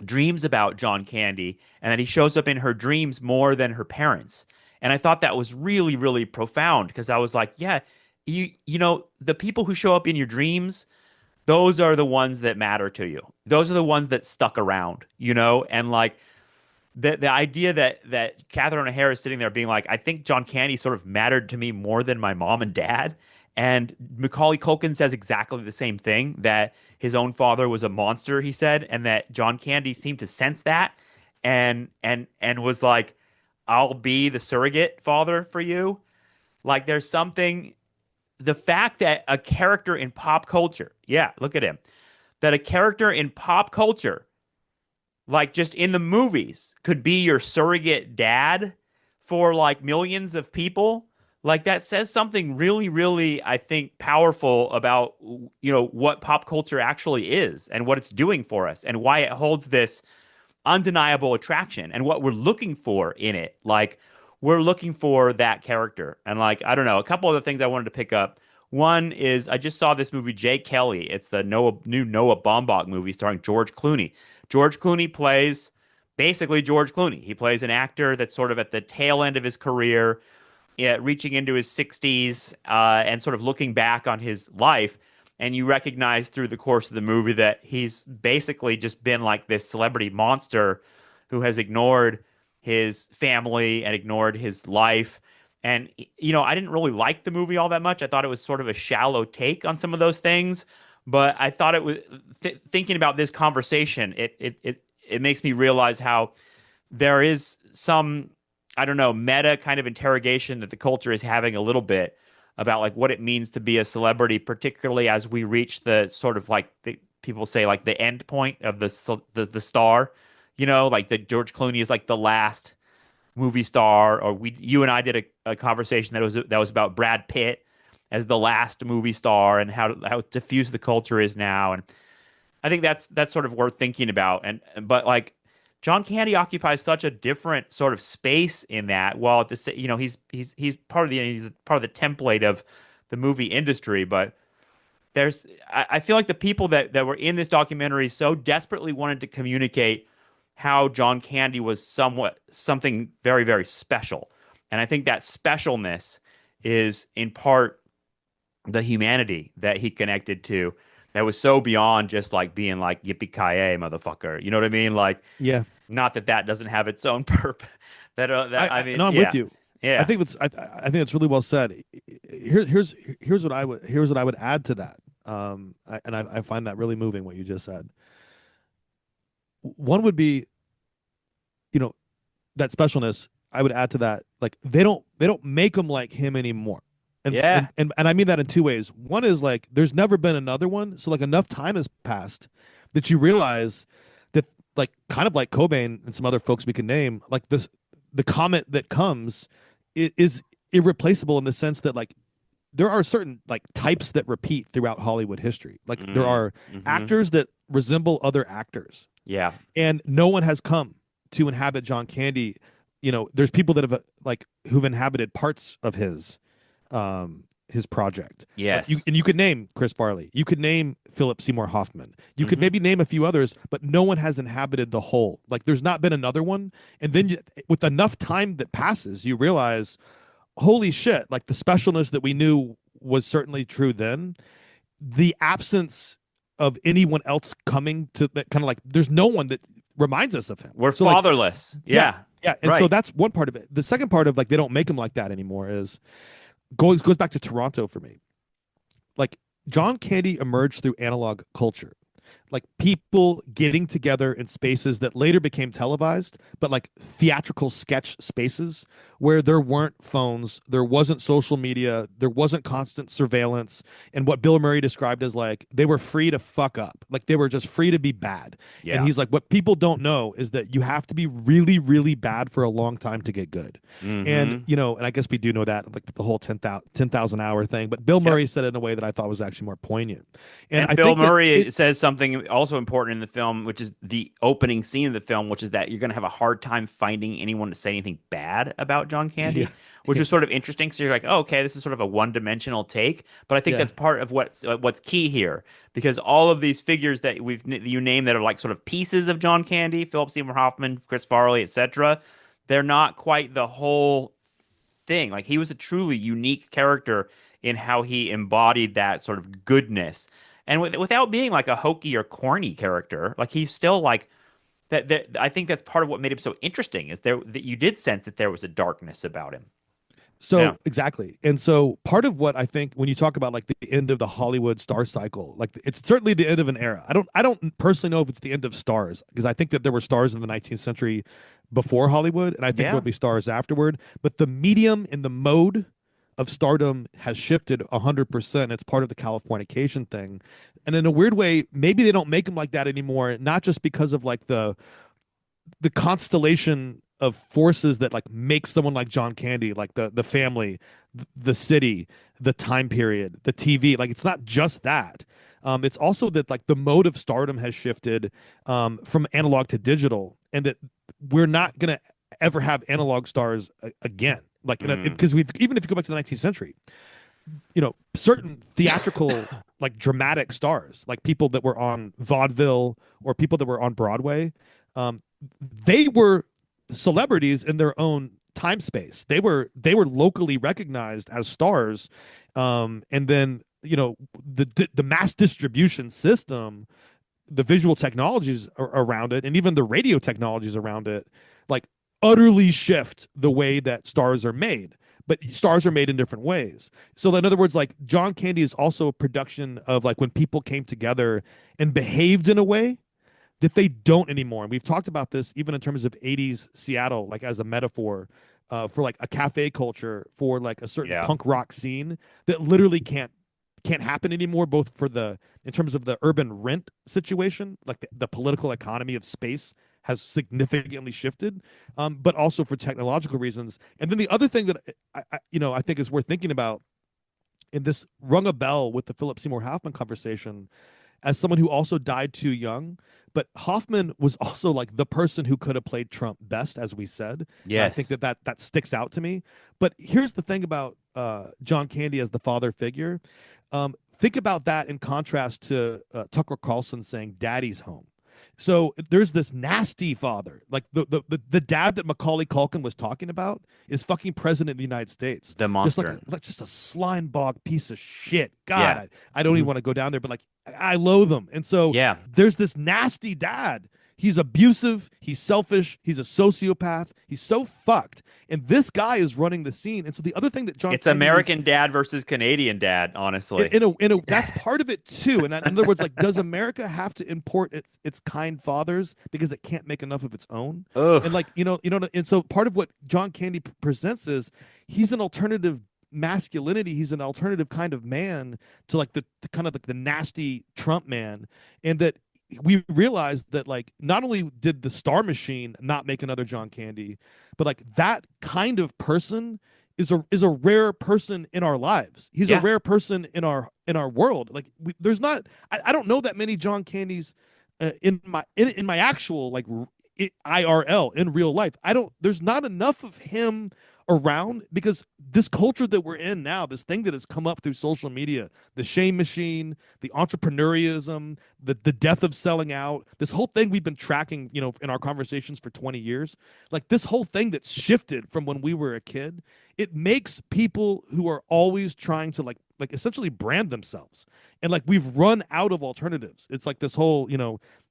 dreams about John Candy and that he shows up in her dreams more than her parents. And I thought that was really, really profound because I was like, yeah, the people who show up in your dreams, those are the ones that matter to you. Those are the ones that stuck around, and like the idea that Catherine O'Hara is sitting there being like, I think John Candy sort of mattered to me more than my mom and dad. And Macaulay Culkin says exactly the same thing, that his own father was a monster, he said, and that John Candy seemed to sense that and was like, I'll be the surrogate father for you. Like there's something, the fact that a character in pop culture, yeah, look at him, that a character in pop culture like just in the movies could be your surrogate dad for like millions of people, like that says something really, really, I think, powerful about what pop culture actually is and what it's doing for us and why it holds this undeniable attraction and what we're looking for in it. Like we're looking for that character. And like, I don't know, a couple other things I wanted to pick up. One is I just saw this movie, Jay Kelly. It's the new Noah Baumbach movie starring George Clooney. George Clooney plays basically George Clooney. He plays an actor that's sort of at the tail end of his career, yeah, reaching into his 60s and sort of looking back on his life. And you recognize through the course of the movie that he's basically just been like this celebrity monster who has ignored his family and ignored his life. And, I didn't really like the movie all that much. I thought it was sort of a shallow take on some of those things. But I thought it was thinking about this conversation, it makes me realize how there is some, I don't know, meta kind of interrogation that the culture is having a little bit about like what it means to be a celebrity, particularly as we reach the sort of like people say like the end point of the star, like the George Clooney is like the last movie star, or you and I did a conversation that was about Brad Pitt as the last movie star and how diffuse the culture is now, and I think that's sort of worth thinking about. But like John Candy occupies such a different sort of space in that. While at the he's part of the template of the movie industry, but I feel like the people that were in this documentary so desperately wanted to communicate how John Candy was something very, very special. And I think that specialness is in part the humanity that he connected to that was so beyond just like being like yippee ki yay motherfucker. You know what I mean? Like, Yeah, not that doesn't have its own purpose. I mean, no, I'm yeah, with you. I yeah, think I think that's really well said. Here's what I would add to that. I find that really moving what you just said. One would be, you know, that specialness. I would add to that, like they don't make them like him anymore. And, yeah. and and and I mean that in two ways. One is like there's never been another one, so like enough time has passed that you realize that, like, kind of like Cobain and some other folks we can name, like the comet that comes is irreplaceable in the sense that, like, there are certain like types that repeat throughout Hollywood history. Like there Mm, are hmm. actors that resemble other actors, Yeah, and no one has come to inhabit John Candy. There's people that have like who've inhabited parts of his project. Like you yes. and you could name Chris Farley, you could name Philip Seymour Hoffman, you could Hmm. maybe name a few others, but no one has inhabited the whole. Like there's not been another one. And then with enough time that passes, you realize, holy shit, like the specialness that we knew was certainly true then the absence of anyone else coming to that kind of like there's no one that reminds us of him. We're So like fatherless. yeah, Yeah. yeah. And so Right. that's one part of it. The second part of like they don't make him like that anymore is goes back to Toronto for me. Like John Candy emerged through analog culture, like people getting together in spaces that later became televised, but like theatrical sketch spaces where there weren't phones, there wasn't social media, there wasn't constant surveillance, and what Bill Murray described as like they were free to fuck up, like they were just free to be bad. And Yeah. he's like, what people don't know is that you have to be really, really bad for a long time to get good. And Mm-hmm. and I guess we do know that, like the whole 10,000 hour thing. But Bill Yep. Murray said it in a way that I thought was actually more poignant. And And I Bill think that Murray it, says something also important in the film, which is the opening scene of the film, which is that you're going to have a hard time finding anyone to say anything bad about John yeah, Candy, which is sort of interesting. So you're like, oh, okay, this is sort of a one-dimensional take, but I think yeah. that's part of what's key here, because all of these figures that you name that are like sort of pieces of John Candy, Philip Seymour Hoffman, Chris Farley, etc., they're not quite the whole thing. Like he was a truly unique character in how he embodied that sort of goodness, and without being like a hokey or corny character. Like he's still like that. That I think that's part of what made him so interesting is there that you did sense that there was a darkness about him. Yeah. So exactly. And so part of what I think when you talk about like the end of the Hollywood star cycle, like it's certainly the end of an era. I don't personally know if it's the end of stars because I think that there were stars in the 19th century before Hollywood and I think there'll Yeah. be stars afterward, but the medium and the mode of stardom has shifted 100%. It's part of the Californication thing. And in a weird way, maybe they don't make them like that anymore, not just because of like the constellation of forces that like make someone like John Candy, like the family, the city, the time period, the TV. Like it's not just that. It's also that like the mode of stardom has shifted from analog to digital, and that we're not gonna ever have analog stars again. Like Mm. because we've even if you go back to the 19th century, certain theatrical like dramatic stars, like people that were on vaudeville or people that were on Broadway, um, they were celebrities in their own time space. They were locally recognized as stars, and then the mass distribution system, the visual technologies around it, and even the radio technologies around it, like utterly shift the way that stars are made. But stars are made in different ways. So in other words, like John Candy is also a production of like when people came together and behaved in a way that they don't anymore. And we've talked about this even in terms of 80s Seattle, like as a metaphor for like a cafe culture, for like a certain Yeah. punk rock scene that literally can't happen anymore, both for the in terms of the urban rent situation, like the political economy of space has significantly shifted, but also for technological reasons. And then the other thing that I think is worth thinking about, and this rung a bell with the Philip Seymour Hoffman conversation, as someone who also died too young. But Hoffman was also like the person who could have played Trump best, as we said, and I think Yes. that sticks out to me. But here's the thing about John Candy as the father figure. Think about that in contrast to Tucker Carlson saying "Daddy's home." So there's this nasty father, like the dad that Macaulay Culkin was talking about is fucking president of the United States, The just monster. like just a slime bog piece of shit. God, Yeah. I don't even Mhm. want to go down there, but like I loathe him. And so Yeah. there's this nasty dad. He's abusive. He's selfish. He's a sociopath. He's so fucked. And this guy is running the scene. And so the other thing that John It's Candy is American Dad versus Canadian Dad, honestly. that's part of it too. And in other words, like, does America have to import its kind fathers because it can't make enough of its own? And Ugh. like and so part of what John Candy presents is he's an alternative masculinity. He's an alternative kind of man to like the kind of like the nasty Trump man, and that we realized that like not only did the Star Machine not make another John Candy, but like that kind of person is a rare person in our lives. He's a Yeah. rare person in our world. Like there's not I don't know that many John Candys in my actual like IRL in real life. I don't. There's not enough of him around because this culture that we're in now, this thing that has come up through social media, the shame machine, the entrepreneurism, the death of selling out, this whole thing we've been tracking, in our conversations for 20 years, like this whole thing that's shifted from when we were a kid, it makes people who are always trying to like like essentially brand themselves. And like we've run out of alternatives. It's like this whole,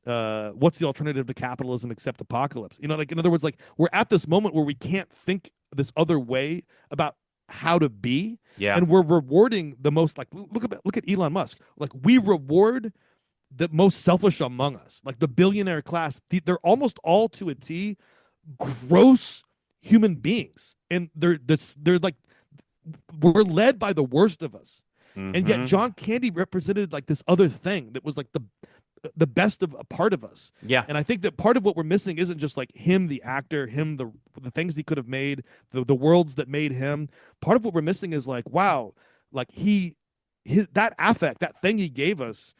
what's the alternative to capitalism except apocalypse? Like in other words, like we're at this moment where we can't think this other way about how to be, Yeah. and we're rewarding the most, like look at Elon Musk. Like we reward the most selfish among us, like the billionaire class. They're almost all to a T gross human beings, and they're like we're led by the worst of us. And yet Hmm. John Candy represented like this other thing that was like the best of a part of us. Yeah. And I think that part of what we're missing isn't just like him, the actor, him, the things he could have made, the worlds that made him. Part of what we're missing is like, wow, like that affect, that thing he gave us.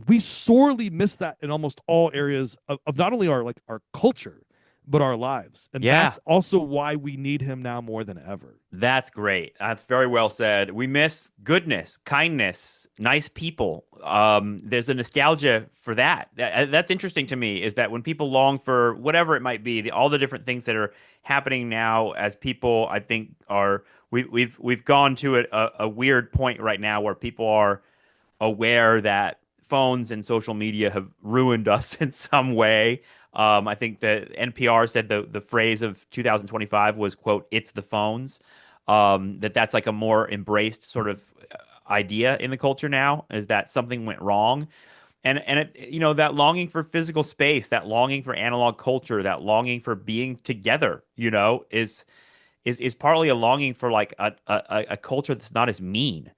We sorely miss that in almost all areas of not only our culture, but our lives. And Yeah. that's also why we need him now more than ever. That's great. That's very well said. We miss goodness, kindness, nice people. There's a nostalgia for that. That's interesting to me, is that when people long for whatever it might be, all the different things that are happening now, as people, I think, we've gone to a weird point right now where people are aware that phones and social media have ruined us in some way. I think that NPR said the phrase of 2025 was, quote, "It's the phones." That's like a more embraced sort of idea in the culture now, is that something went wrong. And that longing for physical space, that longing for analog culture, that longing for being together, is partly a longing for like a culture that's not as mean.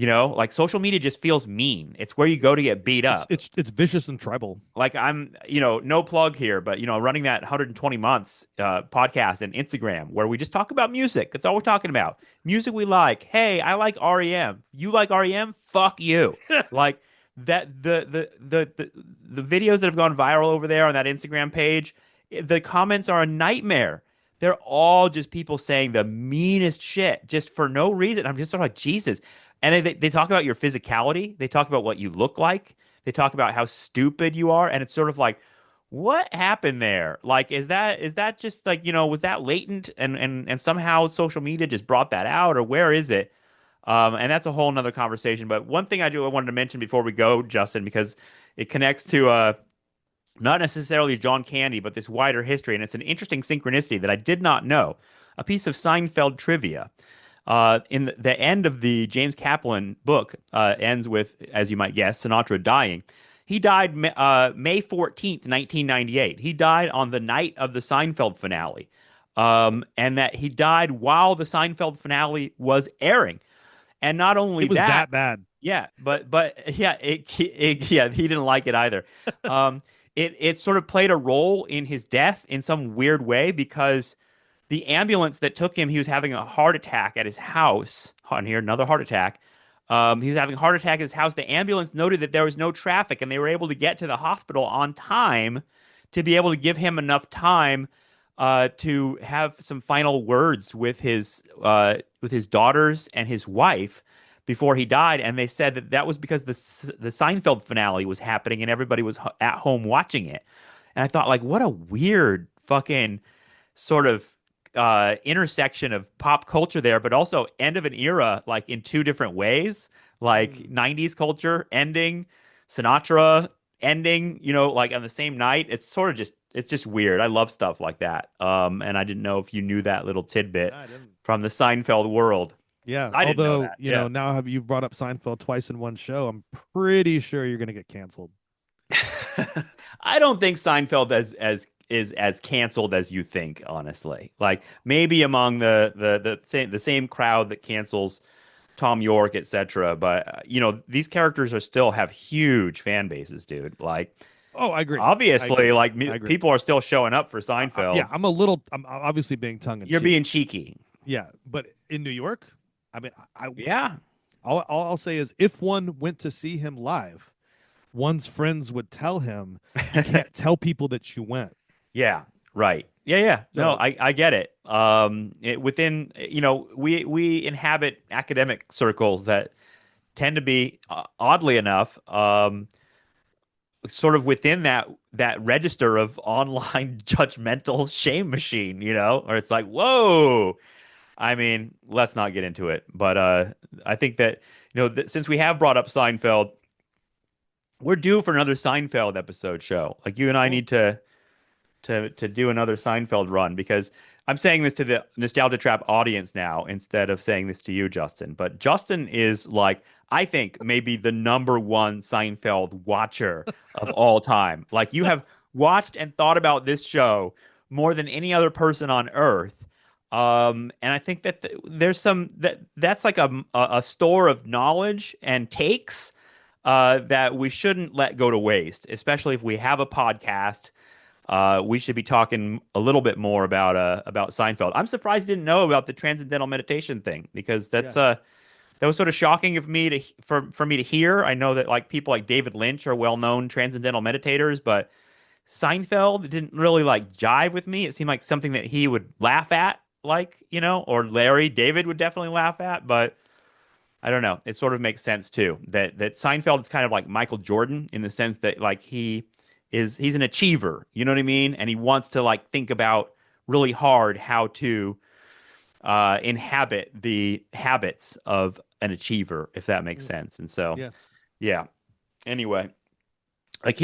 Like social media just feels mean. It's where you go to get beat It's up. it's it's vicious and tribal. Like I'm, no plug here, but running that 120 months podcast and Instagram where we just talk about music. That's all we're talking about. Music we like. Hey, I like REM. You like REM? Fuck you. Like that the videos that have gone viral over there on that Instagram page, the comments are a nightmare. They're all just people saying the meanest shit just for no reason. I'm just sort of like, Jesus. And they talk about your physicality. They talk about what you look like. They talk about how stupid you are, and it's sort of like, what happened there? Like, is that just like, was that latent, and somehow social media just brought that out, or where is it? And that's a whole nother conversation. But one thing I wanted to mention before we go, Justin, because it connects to not necessarily John Candy, but this wider history, and it's an interesting synchronicity that I did not know. A piece of Seinfeld trivia. In the end of the James Kaplan book ends with, as you might guess, Sinatra dying. He died May 14th, 1998. He died on the night of the Seinfeld finale. And that he died while the Seinfeld finale was airing. And not only It was that, that bad. yeah, but yeah, yeah, he didn't like it either. Um, it sort of played a role in his death in some weird way, because the ambulance that took him, he was having a heart attack at his house. On here, another heart attack. He was having a heart attack at his house. The ambulance noted that there was no traffic, and they were able to get to the hospital on time to be able to give him enough time to have some final words with his daughters and his wife before he died. And they said that that was because the Seinfeld finale was happening and everybody was at home watching it. And I thought, like, what a weird fucking sort of intersection of pop culture there, but also end of an era, like in two different ways, like Mm. 90s culture ending, Sinatra ending, like on the same night. It's just weird. I love stuff like that. And I didn't know if you knew that little tidbit I didn't. from the Seinfeld world. Yeah. 'Cause I didn't know Although, that. Yeah. now you've brought up Seinfeld twice in one show, I'm pretty sure you're going to get canceled. I don't think Seinfeld is as canceled as you think, honestly. Like maybe among the same crowd that cancels Tom York, etc. But these characters are still have huge fan bases, dude. Like Oh, I agree. I obviously, agree. like I agree. people are still showing up for Yeah, Seinfeld. I'm obviously being tongue in You're cheek. being cheeky. Yeah. But in New York, I mean, Yeah. all I'll say is if one went to see him live, one's friends would tell him, you can't tell people that you went. Yeah, right. Yeah, yeah. No, So, I get it. Within, we inhabit academic circles that tend to be, oddly enough, sort of within that register of online judgmental shame machine, or it's like, whoa. I mean, let's not get into it. But I think that since we have brought up Seinfeld, we're due for another Seinfeld episode show. Like you and I Cool. need to do another Seinfeld run because I'm saying this to the Nostalgia Trap audience now instead of saying this to you, Justin. But Justin is like, I think maybe the number one Seinfeld watcher of all time. Like you have watched and thought about this show more than any other person on earth. And I think that there's that's like a store of knowledge and takes that we shouldn't let go to waste, especially if we have a podcast. We should be talking a little bit more about Seinfeld. I'm surprised you didn't know about the transcendental meditation thing because Yeah. that was sort of shocking of me for me to hear. I know that like people like David Lynch are well-known transcendental meditators, but Seinfeld didn't really like jive with me. It seemed like something that he would laugh at, like, or Larry David would definitely laugh at, but I don't know. It sort of makes sense too that Seinfeld is kind of like Michael Jordan in the sense that like he's an achiever, you know what I mean? And he wants to like think about really hard how to inhabit the habits of an achiever, if that makes Mm, sense. And so, yeah. yeah. Anyway, like so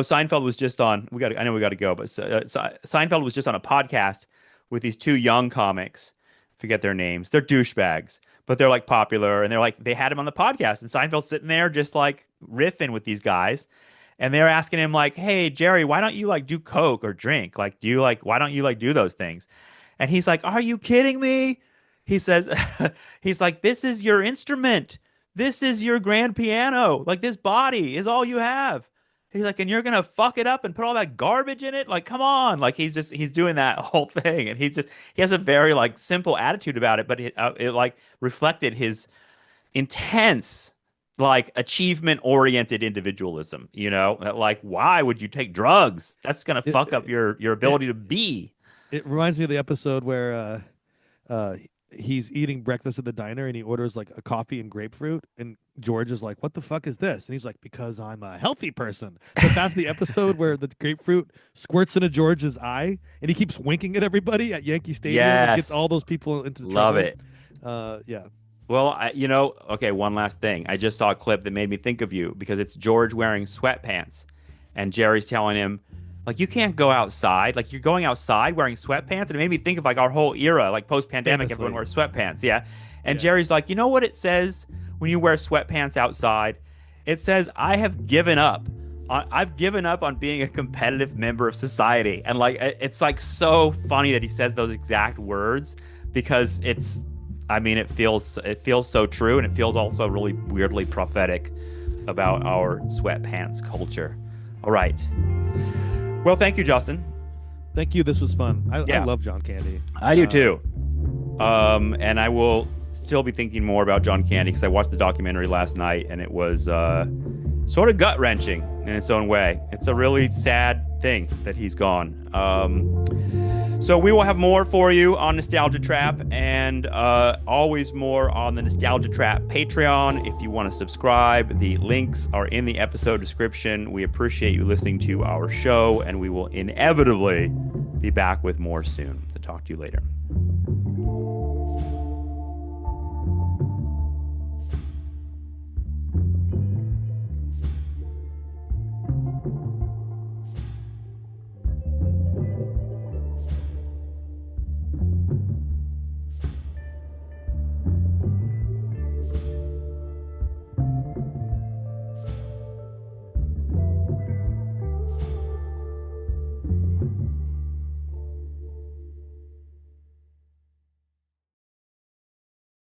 Seinfeld was just on. I know we got to go, but Seinfeld was just on a podcast with these two young comics. Forget their names. They're douchebags, but they're like popular, and they had him on the podcast, and Seinfeld's sitting there just like riffing with these guys, and they're asking him like, "Hey Jerry, why don't you like do coke or drink? Like, why don't you like do those things?" And he's like, "Are you kidding me?" He says, "He's like, this is your instrument. This is your grand piano. Like, this body is all you have." He's like, "And you're gonna fuck it up and put all that garbage in it? Like, come on!" Like, he's doing that whole thing, and he has a very like simple attitude about it, but it like reflected his intense like achievement oriented individualism. That, like, why would you take drugs? That's gonna It, fuck up your it ability to be. it reminds me of the episode where uh he's eating breakfast at the diner and he orders like a coffee and grapefruit and George is like, "What the fuck is this?" And he's like, "Because I'm a healthy person." But that's the episode where the grapefruit squirts into George's eye and he keeps winking at everybody at Yankee Stadium and gets all Yes, those people into love trouble. it. Yeah. Well, okay, one last thing. I just saw a clip that made me think of you because it's George wearing sweatpants, and Jerry's telling him, like, you can't go outside. Like, you're going outside wearing sweatpants. And it made me think of, like, our whole era, like, post-pandemic, everyone Famously. wears sweatpants. Yeah. And Yeah. Jerry's like, you know what it says when you wear sweatpants outside? It says, I have given up. I've given up on being a competitive member of society. And, like, it's, like, so funny that he says those exact words because I mean, it feels so true, and it feels also really weirdly prophetic about our sweatpants culture. All right. Well, thank you, Justin. Thank you. This was fun. I Yeah, love John Candy. I do too. And I will still be thinking more about John Candy because I watched the documentary last night, and it was sort of gut wrenching in its own way. It's a really sad thing that he's gone. So we will have more for you on Nostalgia Trap, and always more on the Nostalgia Trap Patreon. If you want to subscribe, the links are in the episode description. We appreciate you listening to our show, and we will inevitably be back with more soon. So talk to you later.